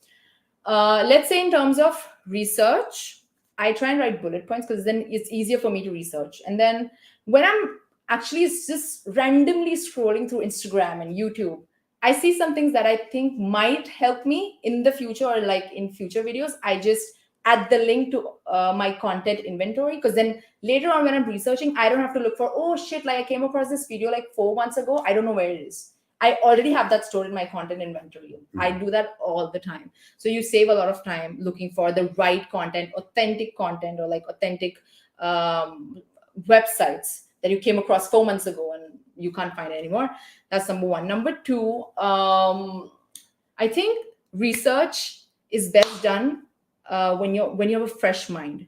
Let's say in terms of research, I try and write bullet points because then it's easier for me to research. And then when I'm actually just randomly scrolling through Instagram and YouTube, I see some things that I think might help me in the future, or like in future videos. I just add the link to my content inventory, because then later on when I'm researching, I don't have to look for, oh shit, like I came across this video like 4 months ago. I don't know where it is. I already have that stored in my content inventory. I do that all the time. So you save a lot of time looking for the right content, authentic content, or like authentic websites that you came across 4 months ago and you can't find it anymore. That's number one. Number two, I think research is best done when you have a fresh mind.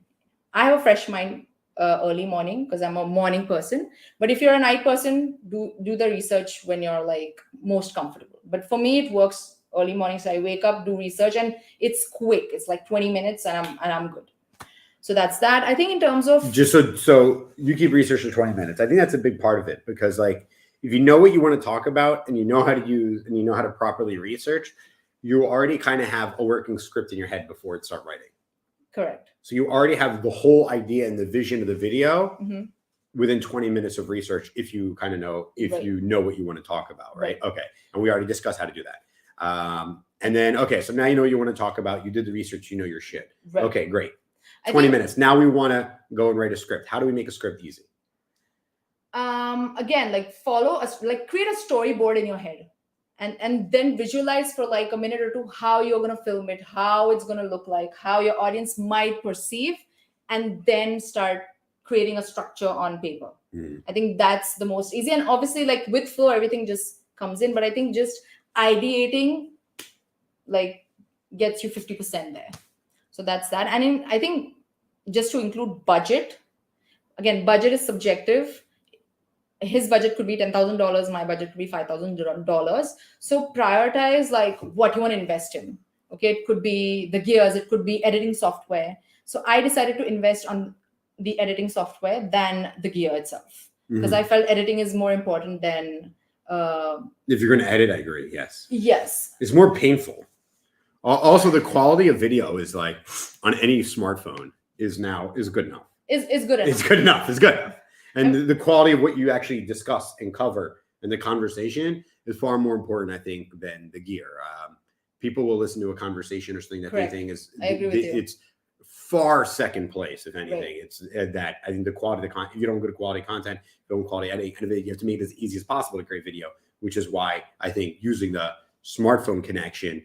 I have a fresh mind early morning because I'm a morning person. But if you're a night person, do the research when you're like most comfortable. But for me, it works early morning. So I wake up, do research, and it's quick. It's like 20 minutes and I'm good. So that's that. I think in terms of just so you keep research for 20 minutes. I think that's a big part of it, because like if you know what you want to talk about and you know how to use and you know how to properly research, you already kind of have a working script in your head before it start writing. Correct. So you already have the whole idea and the vision of the video within 20 minutes of research, if you kind of know, you know what you want to talk about, right? Okay. And we already discussed how to do that. And then, okay, so now you know what you want to talk about. You did the research, you know your shit. Right. Okay, great. 20 minutes. Now we want to go and write a script. How do we make a script easy? Again, like create a storyboard in your head and then visualize for like a minute or two how you're going to film it, how it's going to look like, how your audience might perceive, and then start creating a structure on paper. I think that's the most easy. And obviously, like with flow, everything just comes in. But I think just ideating like gets you 50% there. So that's that. And I think just to include budget, again, budget is subjective. His budget could be $10,000. My budget could be $5,000. So prioritize like what you want to invest in. Okay, it could be the gears, it could be editing software. So I decided to invest on the editing software than the gear itself, because I felt editing is more important than. If you're going to edit, I agree. Yes. Yes. It's more painful. Also, the quality of video is like on any smartphone is good enough. Is good enough. It's good enough. It's good enough. And the quality of what you actually discuss and cover in the conversation is far more important, I think, than the gear. People will listen to a conversation or something that they think is. I agree with you. It's far second place, if anything. Right. It's that I think the quality of the content. If you don't go to quality content, you don't quality editing, you have to make it as easy as possible to create video, which is why I think using the smartphone connection,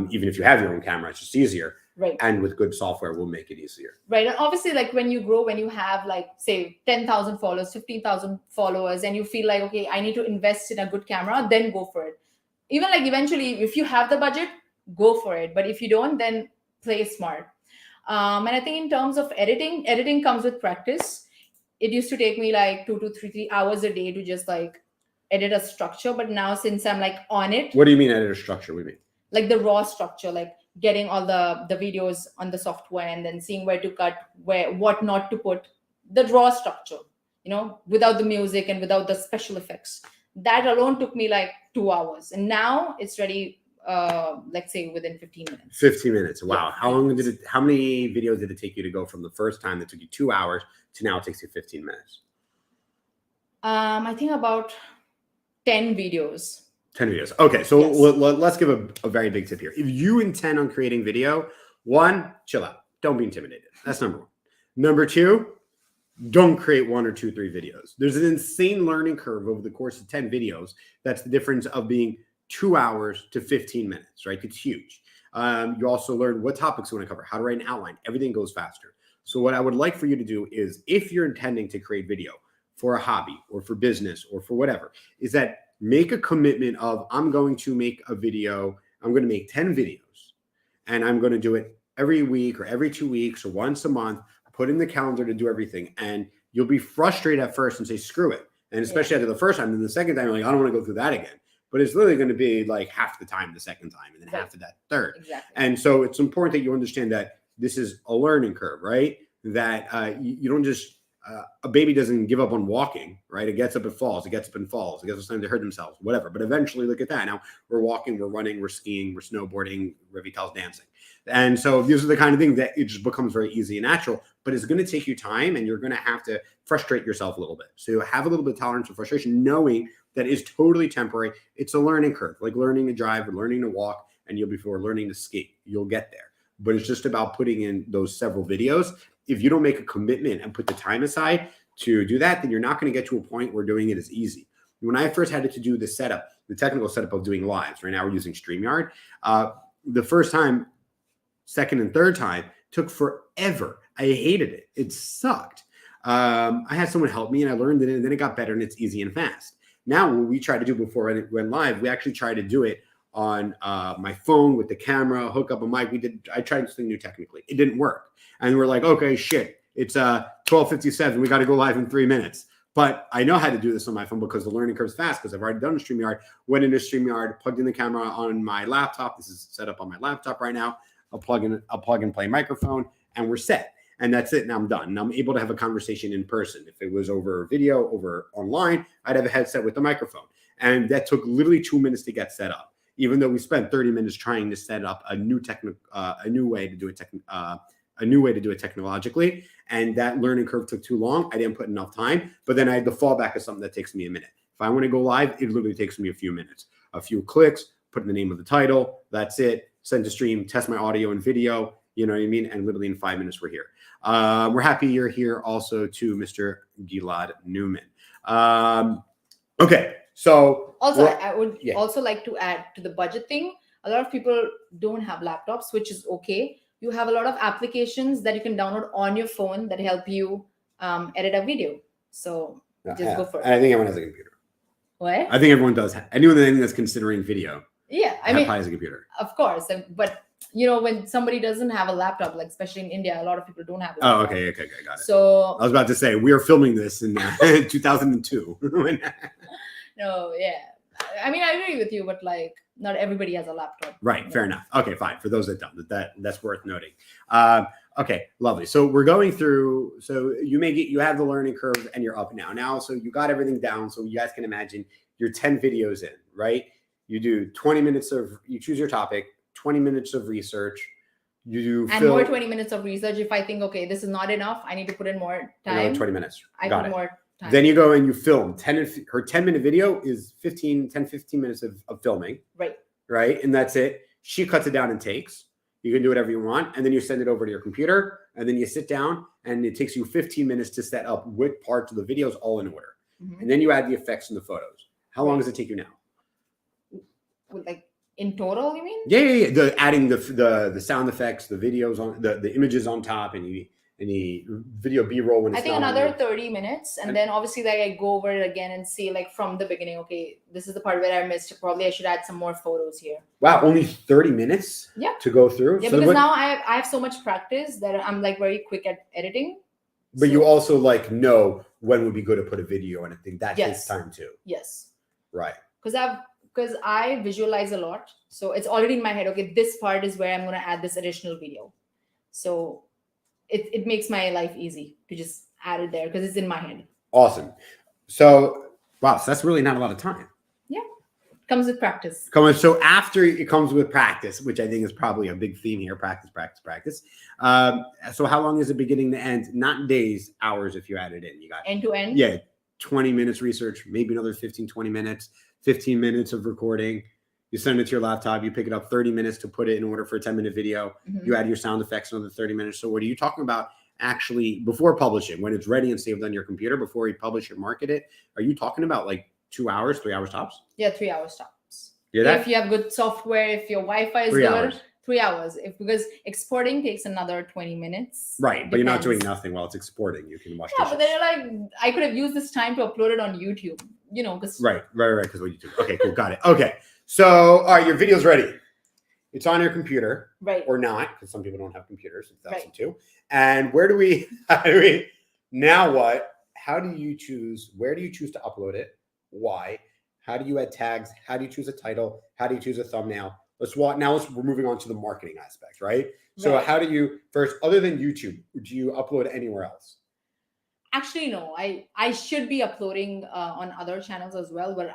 even if you have your own camera, it's just easier. Right. And with good software, will make it easier. Right. And obviously, like when you grow, when you have like, say, 10,000 followers, 15,000 followers, and you feel like, okay, I need to invest in a good camera, then go for it. Even like eventually, if you have the budget, go for it. But if you don't, then play smart. And I think in terms of editing comes with practice. It used to take me like 2 to 3 hours a day to just like edit a structure. But now since I'm like on it. What do you mean edit a structure? What do you mean? Like the raw structure, like getting all the videos on the software and then seeing where to cut, what not to put, the raw structure, without the music and without the special effects. That alone took me like 2 hours. And now it's ready, let's say within 15 minutes. 15 minutes. Wow. Yeah, How many videos did it take you to go from the first time that took you 2 hours to now it takes you 15 minutes? I think about 10 videos. 10 videos. Okay, so Yes. let's give a very big tip here. If you intend on creating video, 1, chill out. Don't be intimidated. That's number 1. Number 2, don't create 1 or 2, 3 videos. There's an insane learning curve over the course of 10 videos. That's the difference of being 2 hours to 15 minutes, right? It's huge. You also learn what topics you want to cover, how to write an outline. Everything goes faster. So what I would like for you to do is, if you're intending to create video for a hobby or for business or for whatever, is that make a commitment of, I'm going to make a video. I'm going to make 10 videos, and I'm going to do it every week or every 2 weeks or once a month. Put in the calendar to do everything. And you'll be frustrated at first and say, screw it. And especially after the first time, and the second time, you're like, I don't want to go through that again. But it's literally going to be like half the time the second time, and then half of that third. Exactly. And so it's important that you understand that this is a learning curve, right? That you don't just, a baby doesn't give up on walking, right? It gets up and falls. It gets up and falls. It gets up time to hurt themselves, whatever. But eventually, look at that. Now we're walking, we're running, we're skiing, we're snowboarding, Revital's dancing. And so these are the kind of things that it just becomes very easy and natural, but it's going to take you time, and you're going to have to frustrate yourself a little bit. So have a little bit of tolerance for frustration, knowing that is totally temporary. It's a learning curve, like learning to drive or learning to walk, and before learning to skate. You'll get there. But it's just about putting in those several videos. If you don't make a commitment and put the time aside to do that, then you're not going to get to a point where doing it is easy. When I first had to do the setup, the technical setup of doing lives, right now we're using StreamYard. The first time, second and third time took forever. I hated it. It sucked. I had someone help me, and I learned it, and then it got better, and it's easy and fast. Now, what we try to do before it went live, we actually try to do it on my phone with the camera, hook up a mic. I tried something new technically. It didn't work. And we're like, okay, shit, it's 12:57. We got to go live in 3 minutes. But I know how to do this on my phone because the learning curve is fast, because I've already done StreamYard, went into StreamYard, plugged in the camera on my laptop. This is set up on my laptop right now. I'll plug and play microphone, and we're set. And that's it. Now I'm done. And I'm able to have a conversation in person. If it was over video, over online, I'd have a headset with a microphone. And that took literally 2 minutes to get set up, even though we spent 30 minutes trying to set up a new way to do it technologically. And that learning curve took too long. I didn't put enough time, but then I had the fallback of something that takes me a minute. If I want to go live, it literally takes me a few minutes, a few clicks, put in the name of the title. That's it. Send to stream, test my audio and video. You know what I mean? And literally in 5 minutes, we're here. We're happy you're here also to Mr. Gilad Newman. Okay. So also, I would also like to add to the budget thing. A lot of people don't have laptops, which is okay. You have a lot of applications that you can download on your phone that help you edit a video. So just go for it. I think everyone has a computer. What? I think everyone does. Anyone that's considering video. Yeah, I mean, has a computer. Of course, but you know, when somebody doesn't have a laptop, like especially in India, a lot of people don't have. Oh, okay, got it. So I was about to say we are filming this in 2002. No, yeah. I mean, I agree with you, but like, not everybody has a laptop. Right. Fair enough. Okay, fine. For those that don't, that's worth noting. Okay, lovely. So we're going through. So you have the learning curve, and you're up now. So you got everything down. So you guys can imagine you're 10 videos in, right? You do 20 minutes you choose your topic, 20 minutes of research. You do more 20 minutes of research. If I think, okay, this is not enough, I need to put in more time. Another 20 minutes. I put more time. Then you go and you film. Her 10-minute video is 15 minutes of filming. Right. And that's it. She cuts it down in takes. You can do whatever you want. And then you send it over to your computer. And then you sit down and it takes you 15 minutes to set up what parts of the videos all in order. Mm-hmm. And then you add the effects and the photos. How long does it take you now? Like in total, you mean? Yeah. Adding the sound effects, the videos on the images on top, and the video B-roll when it's I think another 30 minutes, and then obviously like I go over it again and see like from the beginning. Okay, this is the part where I missed. Probably I should add some more photos here. Wow, only 30 minutes? Yeah. To go through. Yeah, so because now I have so much practice that I'm like very quick at editing. But you also like know when would be good to put a video, and I think that takes time too. Yes. Right. Because I visualize a lot. So it's already in my head, okay, this part is where I'm going to add this additional video. So it makes my life easy to just add it there because it's in my head. Awesome. So, wow, so that's really not a lot of time. Yeah. Comes with practice. So after it comes with practice, which I think is probably a big theme here, practice. So how long is it beginning to end? Not days, hours if you add it in. You got end to end? Yeah. 20 minutes research, maybe another 15, 20 minutes, 15 minutes of recording. You send it to your laptop, you pick it up 30 minutes to put it in order for a 10-minute video. Mm-hmm. You add your sound effects another 30 minutes. So what are you talking about actually before publishing, when it's ready and saved on your computer, before you publish and market it? Are you talking about like 2 hours, 3 hours tops? Yeah, 3 hours tops. Yeah, if you have good software, if your Wi-Fi is good, 3 hours. Because exporting takes another 20 minutes. Right, but you're not doing nothing while it's exporting. You can watch. Yeah, but then you're like, I could have used this time to upload it on YouTube. You know, because right. Because what YouTube. Okay, cool, got it. Okay, so all right, your video's ready. It's on your computer, right? Or not, because some people don't have computers. It's 2002. And how do we? Now what? How do you choose? Where do you choose to upload it? Why? How do you add tags? How do you choose a title? How do you choose a thumbnail? We're moving on to the marketing aspect, right? So how do you first, other than YouTube, do you upload anywhere else? Actually, no. I should be uploading on other channels as well, but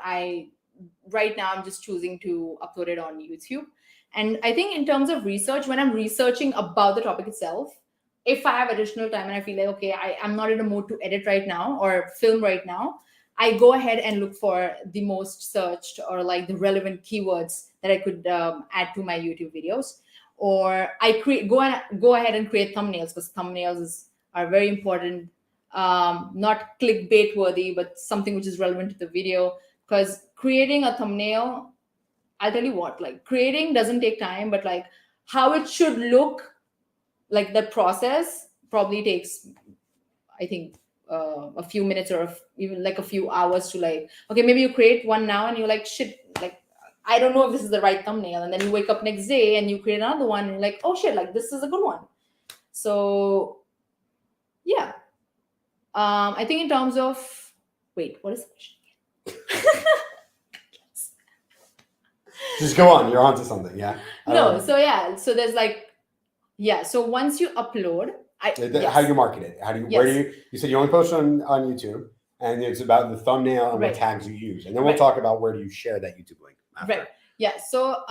right now I'm just choosing to upload it on YouTube. And I think in terms of research, when I'm researching about the topic itself, if I have additional time and I feel like, okay, I'm not in a mood to edit right now or film right now, I go ahead and look for the most searched or like the relevant keywords that I could add to my YouTube videos. Or I go ahead and create thumbnails, because thumbnails are very important. Not clickbait worthy, but something which is relevant to the video. Because creating a thumbnail, I'll tell you what, like creating doesn't take time, but like how it should look, like the process probably takes, I think, a few minutes or even like a few hours to like, okay, maybe you create one now and you're like, shit, like, I don't know if this is the right thumbnail. And then you wake up next day and you create another one and you're like, oh shit, like this is a good one. So yeah. I think in terms of, wait, what is the question? Just go on. You're onto something. Yeah. No. So yeah. So there's like, yeah. So once you upload, how do you market it? Where do you said you only post on YouTube, and it's about the thumbnail and what tags you use. And then we'll talk about where do you share that YouTube link after. Right. Yeah. So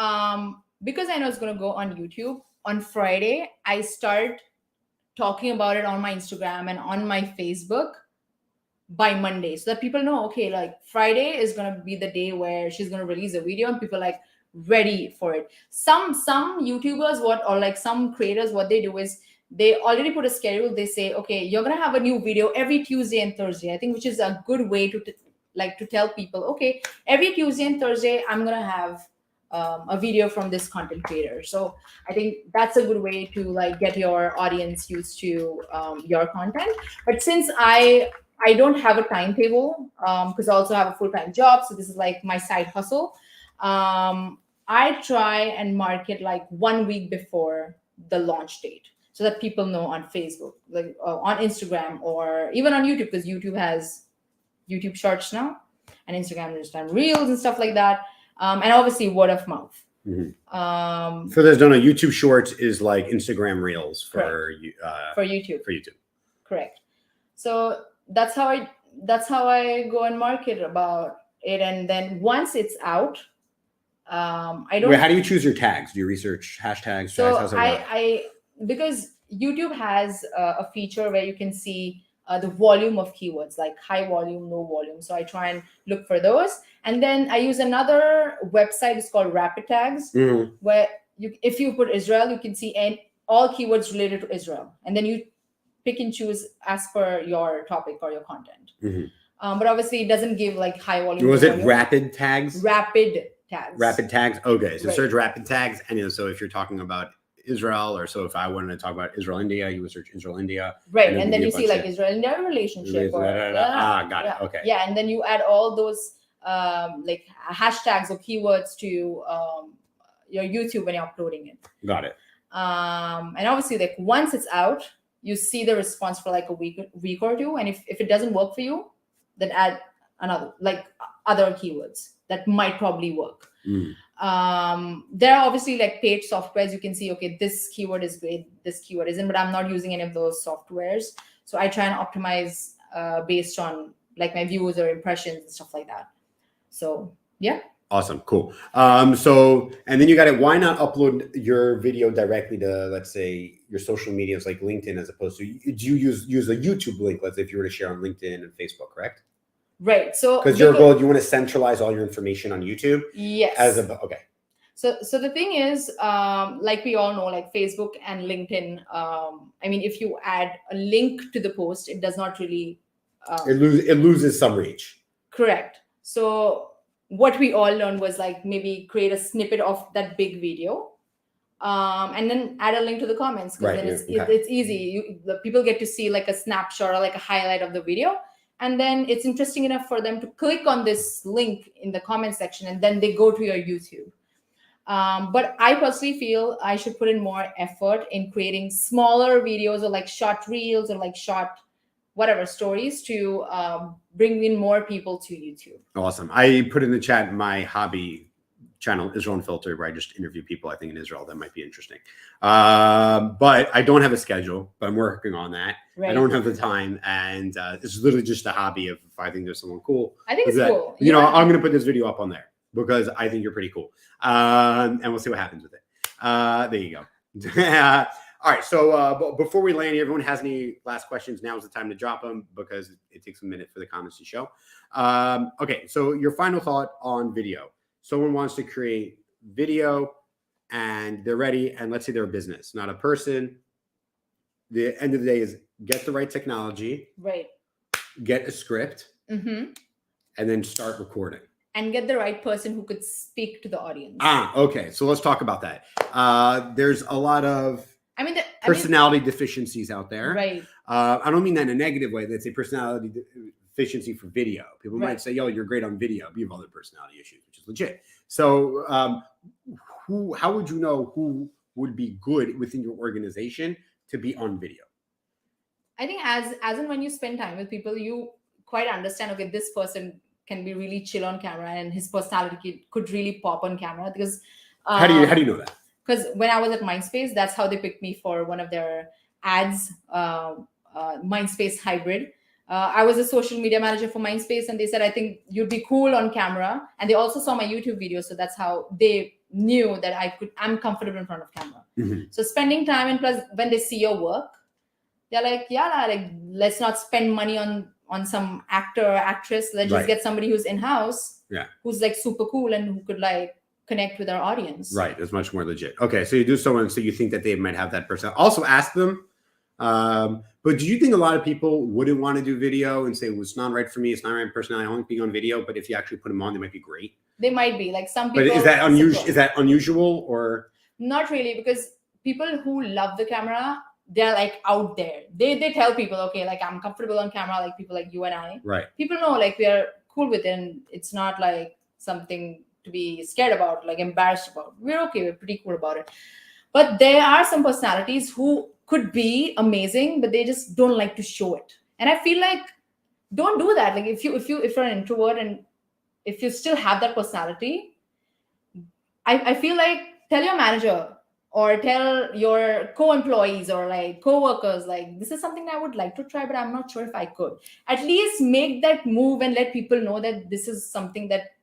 because I know it's going to go on YouTube, on Friday, I start talking about it on my Instagram and on my Facebook by Monday, so that people know, okay, like Friday is going to be the day where she's going to release a video, and people like, ready for it. Some YouTubers or like some creators, what they do is they already put a schedule. They say, okay, you're gonna have a new video every Tuesday and Thursday. I think which is a good way to tell people, okay, every Tuesday and Thursday I'm gonna have a video from this content creator. So I think that's a good way to like get your audience used to your content. But since I don't have a timetable, because I also have a full-time job, so this is like my side hustle. I try and market like 1 week before the launch date, so that people know on Facebook, like on Instagram, or even on YouTube, because YouTube has YouTube Shorts now, and Instagram is on Reels and stuff like that. And obviously word of mouth. Mm-hmm. For those who don't know, YouTube Shorts is like Instagram Reels for YouTube. For YouTube. Correct. So that's how I go and market about it, and then once it's out, I don't. Wait, how do you choose your tags? Do you research hashtags? So tags? How's that work? Because YouTube has a feature where you can see the volume of keywords, like high volume, low volume. So I try and look for those. And then I use another website. It's called Rapid Tags, where if you put Israel, you can see all keywords related to Israel. And then you pick and choose as per your topic or your content. But obviously it doesn't give like high volume. Was it Rapid Tags? Rapid Tags. Rapid Tags. Okay. So Right. search Rapid Tags. And so if you're talking about Israel, or so if I wanted to talk about Israel, India, you would search Israel, India. Right. And then you see like Israel, India relationship. Got it. Okay. Yeah. And then you add all those like hashtags or keywords to your YouTube when you're uploading it. Got it. And obviously like once it's out, you see the response for like a week or two. And if it doesn't work for you, then add another, like other keywords that might probably work. There are obviously like paid softwares. You can see, okay, this keyword is great, this keyword isn't, but I'm not using any of those softwares. So I try and optimize based on like my views or impressions and stuff like that. So yeah. Awesome. Cool. So, and then you got it. Why not upload your video directly to, let's say, your social medias like LinkedIn, as opposed to, do you use a YouTube link? Let's say if you were to share on LinkedIn and Facebook, correct? Right. So because your goal, you want to centralize all your information on YouTube. Yes. Okay. So the thing is, like we all know, like Facebook and LinkedIn, I mean, if you add a link to the post, it does not really... it loses some reach. Correct. So what we all learned was like maybe create a snippet of that big video, and then add a link to the comments, because then it's easy. The people get to see like a snapshot or like a highlight of the video. And then it's interesting enough for them to click on this link in the comment section, and then they go to your YouTube. But I personally feel I should put in more effort in creating smaller videos, or like short reels, or like short whatever stories to bring in more people to YouTube. Awesome. I put in the chat my hobby channel, Israel Unfiltered, where I just interview people, I think, in Israel. That might be interesting. But I don't have a schedule, but I'm working on that. Right. I don't have the time. And it's literally just a hobby of, if I think there's someone cool. I think it's cool. You know, I'm going to put this video up on there because I think you're pretty cool. And we'll see what happens with it. There you go. All right. So before we land, everyone has any last questions, now is the time to drop them, because it takes a minute for the comments to show. Okay. So your final thought on video. Someone wants to create video and they're ready, and let's say they're a business, not a person. The end of the day is get the right technology, right? Get a script, and then start recording. And get the right person who could speak to the audience. Okay. So let's talk about that. There's a lot of personality deficiencies out there. Right. I don't mean that in a negative way. Let's say personality deficiency for video. People might say, "Yo, you're great on video," but you have other personality issues, which is legit. So, how would you know who would be good within your organization to be on video? I think as and when you spend time with people, you quite understand. Okay, this person can be really chill on camera, and his personality could really pop on camera. Because how do you know that? Because when I was at Mindspace, that's how they picked me for one of their ads, Mindspace Hybrid. I was a social media manager for Mindspace, and they said, I think you'd be cool on camera. And they also saw my YouTube videos. So that's how they knew that I'm comfortable in front of camera. So spending time, and plus when they see your work, they're like, yeah, like, let's not spend money on some actor or actress. Let's just get somebody who's in-house, who's like super cool and who could like connect with our audience. Right. It's much more legit. Okay. So you do someone, so you think that they might have that person. Also ask them. But do you think a lot of people wouldn't want to do video and say, well, it's not right for me. It's not right personality. I want to be on video. But if you actually put them on, they might be great. They might be like some people. But is that unusual? Is that unusual or? Not really, because people who love the camera, they're like out there. They tell people, okay, like I'm comfortable on camera, like people like you and I. Right. People know like we are cool with it, and it's not like something to be scared about, like embarrassed about. We're okay. We're pretty cool about it. But there are some personalities who could be amazing, but they just don't like to show it. And I feel like don't do that. Like if you're an introvert and if you still have that personality, I feel like tell your manager or tell your co-employees or like co-workers, like this is something I would like to try, but I'm not sure if I could. At least make that move and let people know that this is something that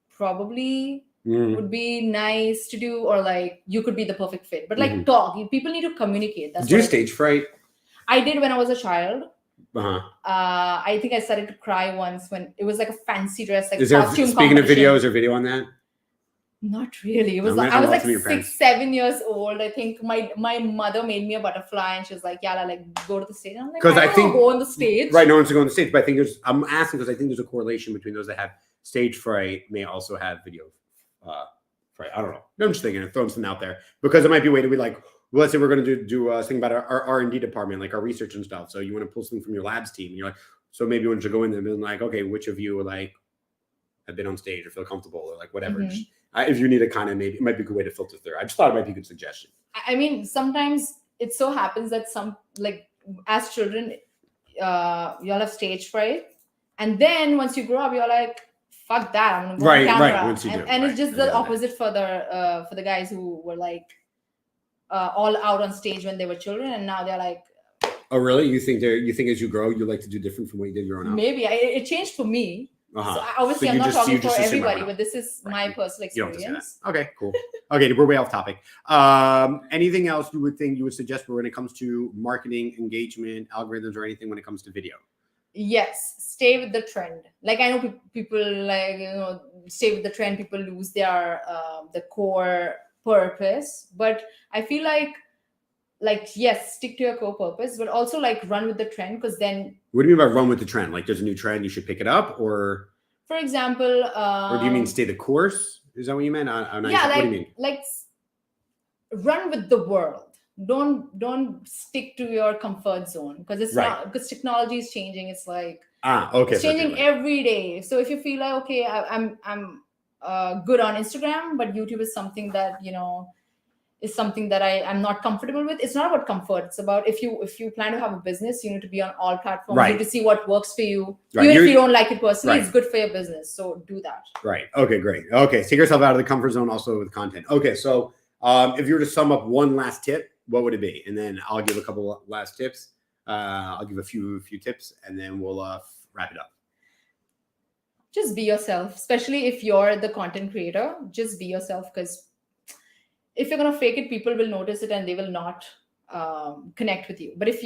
probably would be nice to do, or like you could be the perfect fit. But like talk, people need to communicate. That's do you stage fright? I did when I was a child. Uh-huh. I think I started to cry once when it was like a fancy dress, like is there, costume speaking of competition. videos or video on that? Not really. It was I was like 6-7 years old. I think my mother made me a butterfly and she was like, "Yala, like go to the stage." And I'm like, because I think go on the stage. Right, no one's going on the stage. But I think I'm asking because I think there's a correlation between those that have stage fright may also have video fright. I don't know. I'm just thinking, throwing something out there because it might be a way to be like, well, let's say we're going to do a thing about our R&D department, like our research and stuff. So you want to pull something from your labs team, and you're like, so maybe you want to go in there and be like, okay, which of you like have been on stage or feel comfortable or like whatever. Just, if you need a kind of, maybe it might be a good way to filter through. I just thought it might be a good suggestion. I mean, sometimes it so happens that some, like as children, you all have stage fright, and then once you grow up, you're like, fuck that, I'm gonna go on camera. Right. Once you do, and it's just the opposite for the guys who were like all out on stage when they were children, and now they're like. Oh really? You think as you grow, you like to do different from what you did growing up? Maybe it changed for me. So obviously, I'm not talking for everybody, but this is my personal experience. Okay, cool. Okay, we're way off topic. Anything else you would suggest when it comes to marketing, engagement, algorithms, or anything when it comes to video? Yes, stay with the trend. Like I know people like stay with the trend. People lose their the core purpose, but I feel like yes, stick to your core purpose, but also like run with the trend, because then. What do you mean by run with the trend? Like there's a new trend, you should pick it up, or. For example. Or do you mean stay the course? Is that what you meant? Yeah, what do you mean? Like run with the world. Don't stick to your comfort zone, because it's not, because technology is changing. It's like okay, it's changing every day. So if you feel like okay, I'm good on Instagram, but YouTube is something that is something that I'm not comfortable with. It's not about comfort. It's about if you plan to have a business, you need to be on all platforms. You need to see what works for you. Even if you don't like it personally, it's good for your business. So do that. Right. Okay, great. Okay, take yourself out of the comfort zone also with content. Okay, so if you were to sum up one last tip, what would it be? And then I'll give a couple last tips. I'll give a few tips, and then we'll wrap it up. Just be yourself, especially if you're the content creator. Just be yourself, because if you're gonna fake it, people will notice it and they will not connect with you. But if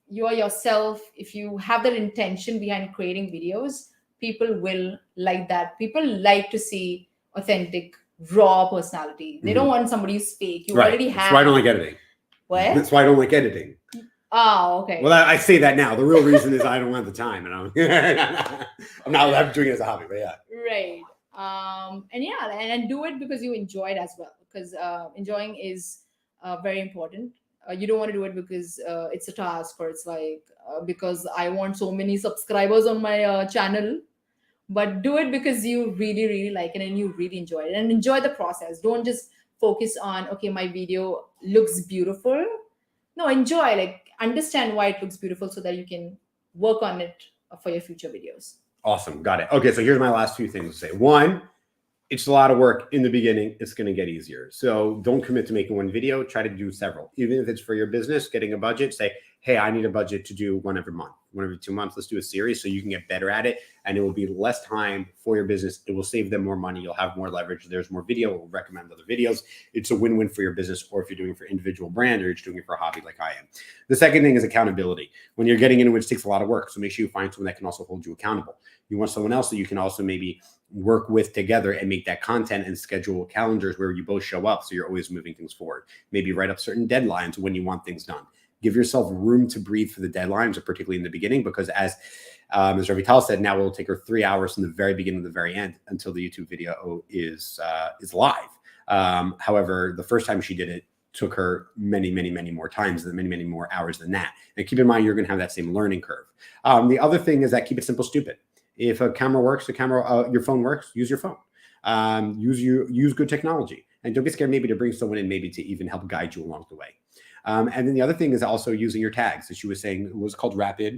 you are yourself, if you have that intention behind creating videos, people will like that. People like to see authentic, raw personality. They don't want somebody who's fake. You already have. That's why I don't like editing. What? That's why I don't like editing. Oh, okay. Well, I say that now. The real reason is I don't have the time, and I'm not doing it as a hobby. But yeah. Right. And do it because you enjoy it as well. Because enjoying is very important. You don't want to do it because it's a task, or it's like because I want so many subscribers on my channel. But do it because you really, really like it and you really enjoy it, and enjoy the process. Don't just focus on, okay, my video looks beautiful. No, enjoy, like understand why it looks beautiful so that you can work on it for your future videos. Awesome. Got it. Okay. So here's my last few things to say. One, it's a lot of work in the beginning. It's going to get easier. So don't commit to making one video. Try to do several. Even if it's for your business, getting a budget, say, hey, I need a budget to do one every month, one every 2 months. Let's do a series so you can get better at it. And it will be less time for your business. It will save them more money. You'll have more leverage. There's more video. We'll recommend other videos. It's a win-win for your business, or if you're doing it for individual brand, or you're just doing it for a hobby like I am. The second thing is accountability. When you're getting into which takes a lot of work. So make sure you find someone that can also hold you accountable. You want someone else that you can also maybe work with together and make that content and schedule calendars where you both show up. So you're always moving things forward. Maybe write up certain deadlines when you want things done. Give yourself room to breathe for the deadlines, particularly in the beginning, because as Revital said, now it will take her 3 hours from the very beginning to the very end until the YouTube video is live. However, the first time she did it took her many more times, many more hours than that. And keep in mind, you're going to have that same learning curve. The other thing is that keep it simple, stupid. If a camera works, your phone works, use your phone. Use good technology, and don't be scared maybe to bring someone in, maybe to even help guide you along the way. And then the other thing is also using your tags, as she was saying, it was called rapid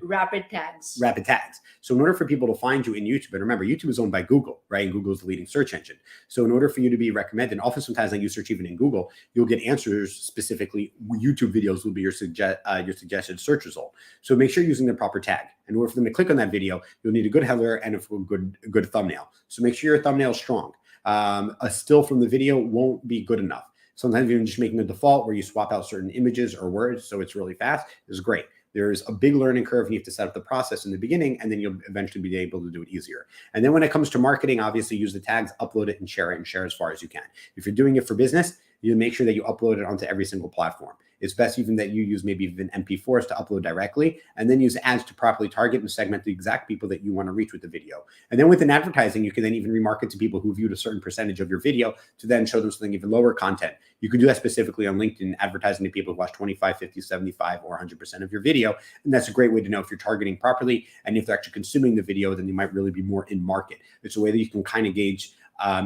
tags. Rapid tags. So in order for people to find you in YouTube, and remember, YouTube is owned by Google, right? And Google is the leading search engine. So in order for you to be recommended, often sometimes when you search even in Google, you'll get answers specifically. YouTube videos will be your suggested search result. So make sure you're using the proper tag. In order for them to click on that video, you'll need a good header and a good thumbnail. So make sure your thumbnail is strong. A still from the video won't be good enough. Sometimes even just making a default where you swap out certain images or words so it's really fast is great. There's a big learning curve. You have to set up the process in the beginning, and then you'll eventually be able to do it easier. And then when it comes to marketing, obviously use the tags, upload it and share as far as you can. If you're doing it for business, you make sure that you upload it onto every single platform. It's best even that you use maybe even MP4s to upload directly, and then use ads to properly target and segment the exact people that you want to reach with the video. And then within advertising, you can then even remarket to people who viewed a certain percentage of your video to then show them something even lower content. You can do that specifically on LinkedIn, advertising to people who watch 25, 50, 75, or 100% of your video. And that's a great way to know if you're targeting properly, and if they're actually consuming the video, then you might really be more in market. It's a way that you can kind of gauge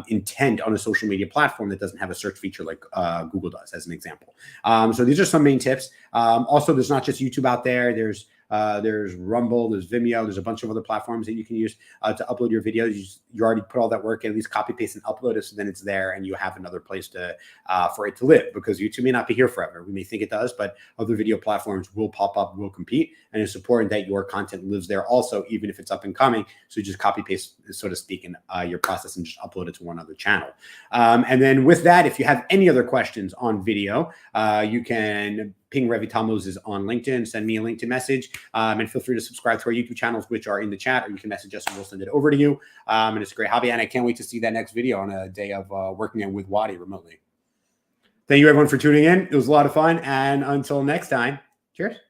intent on a social media platform that doesn't have a search feature like Google does, as an example. So these are some main tips. Also, there's not just YouTube out there. There's Rumble, there's Vimeo, there's a bunch of other platforms that you can use to upload your videos. You already put all that work in, at least copy, paste, and upload it, so then it's there and you have another place to for it to live, because YouTube may not be here forever. We may think it does, but other video platforms will pop up, will compete, and it's important that your content lives there also, even if it's up and coming. So you just copy, paste, so to speak, in your process and just upload it to one other channel. And then with that, if you have any other questions on video, you can ping Revital Moses on LinkedIn, send me a LinkedIn message, and feel free to subscribe to our YouTube channels, which are in the chat, or you can message us and we'll send it over to you. And it's a great hobby, and I can't wait to see that next video on a day of working with Wadi remotely. Thank you, everyone, for tuning in. It was a lot of fun, and until next time, cheers.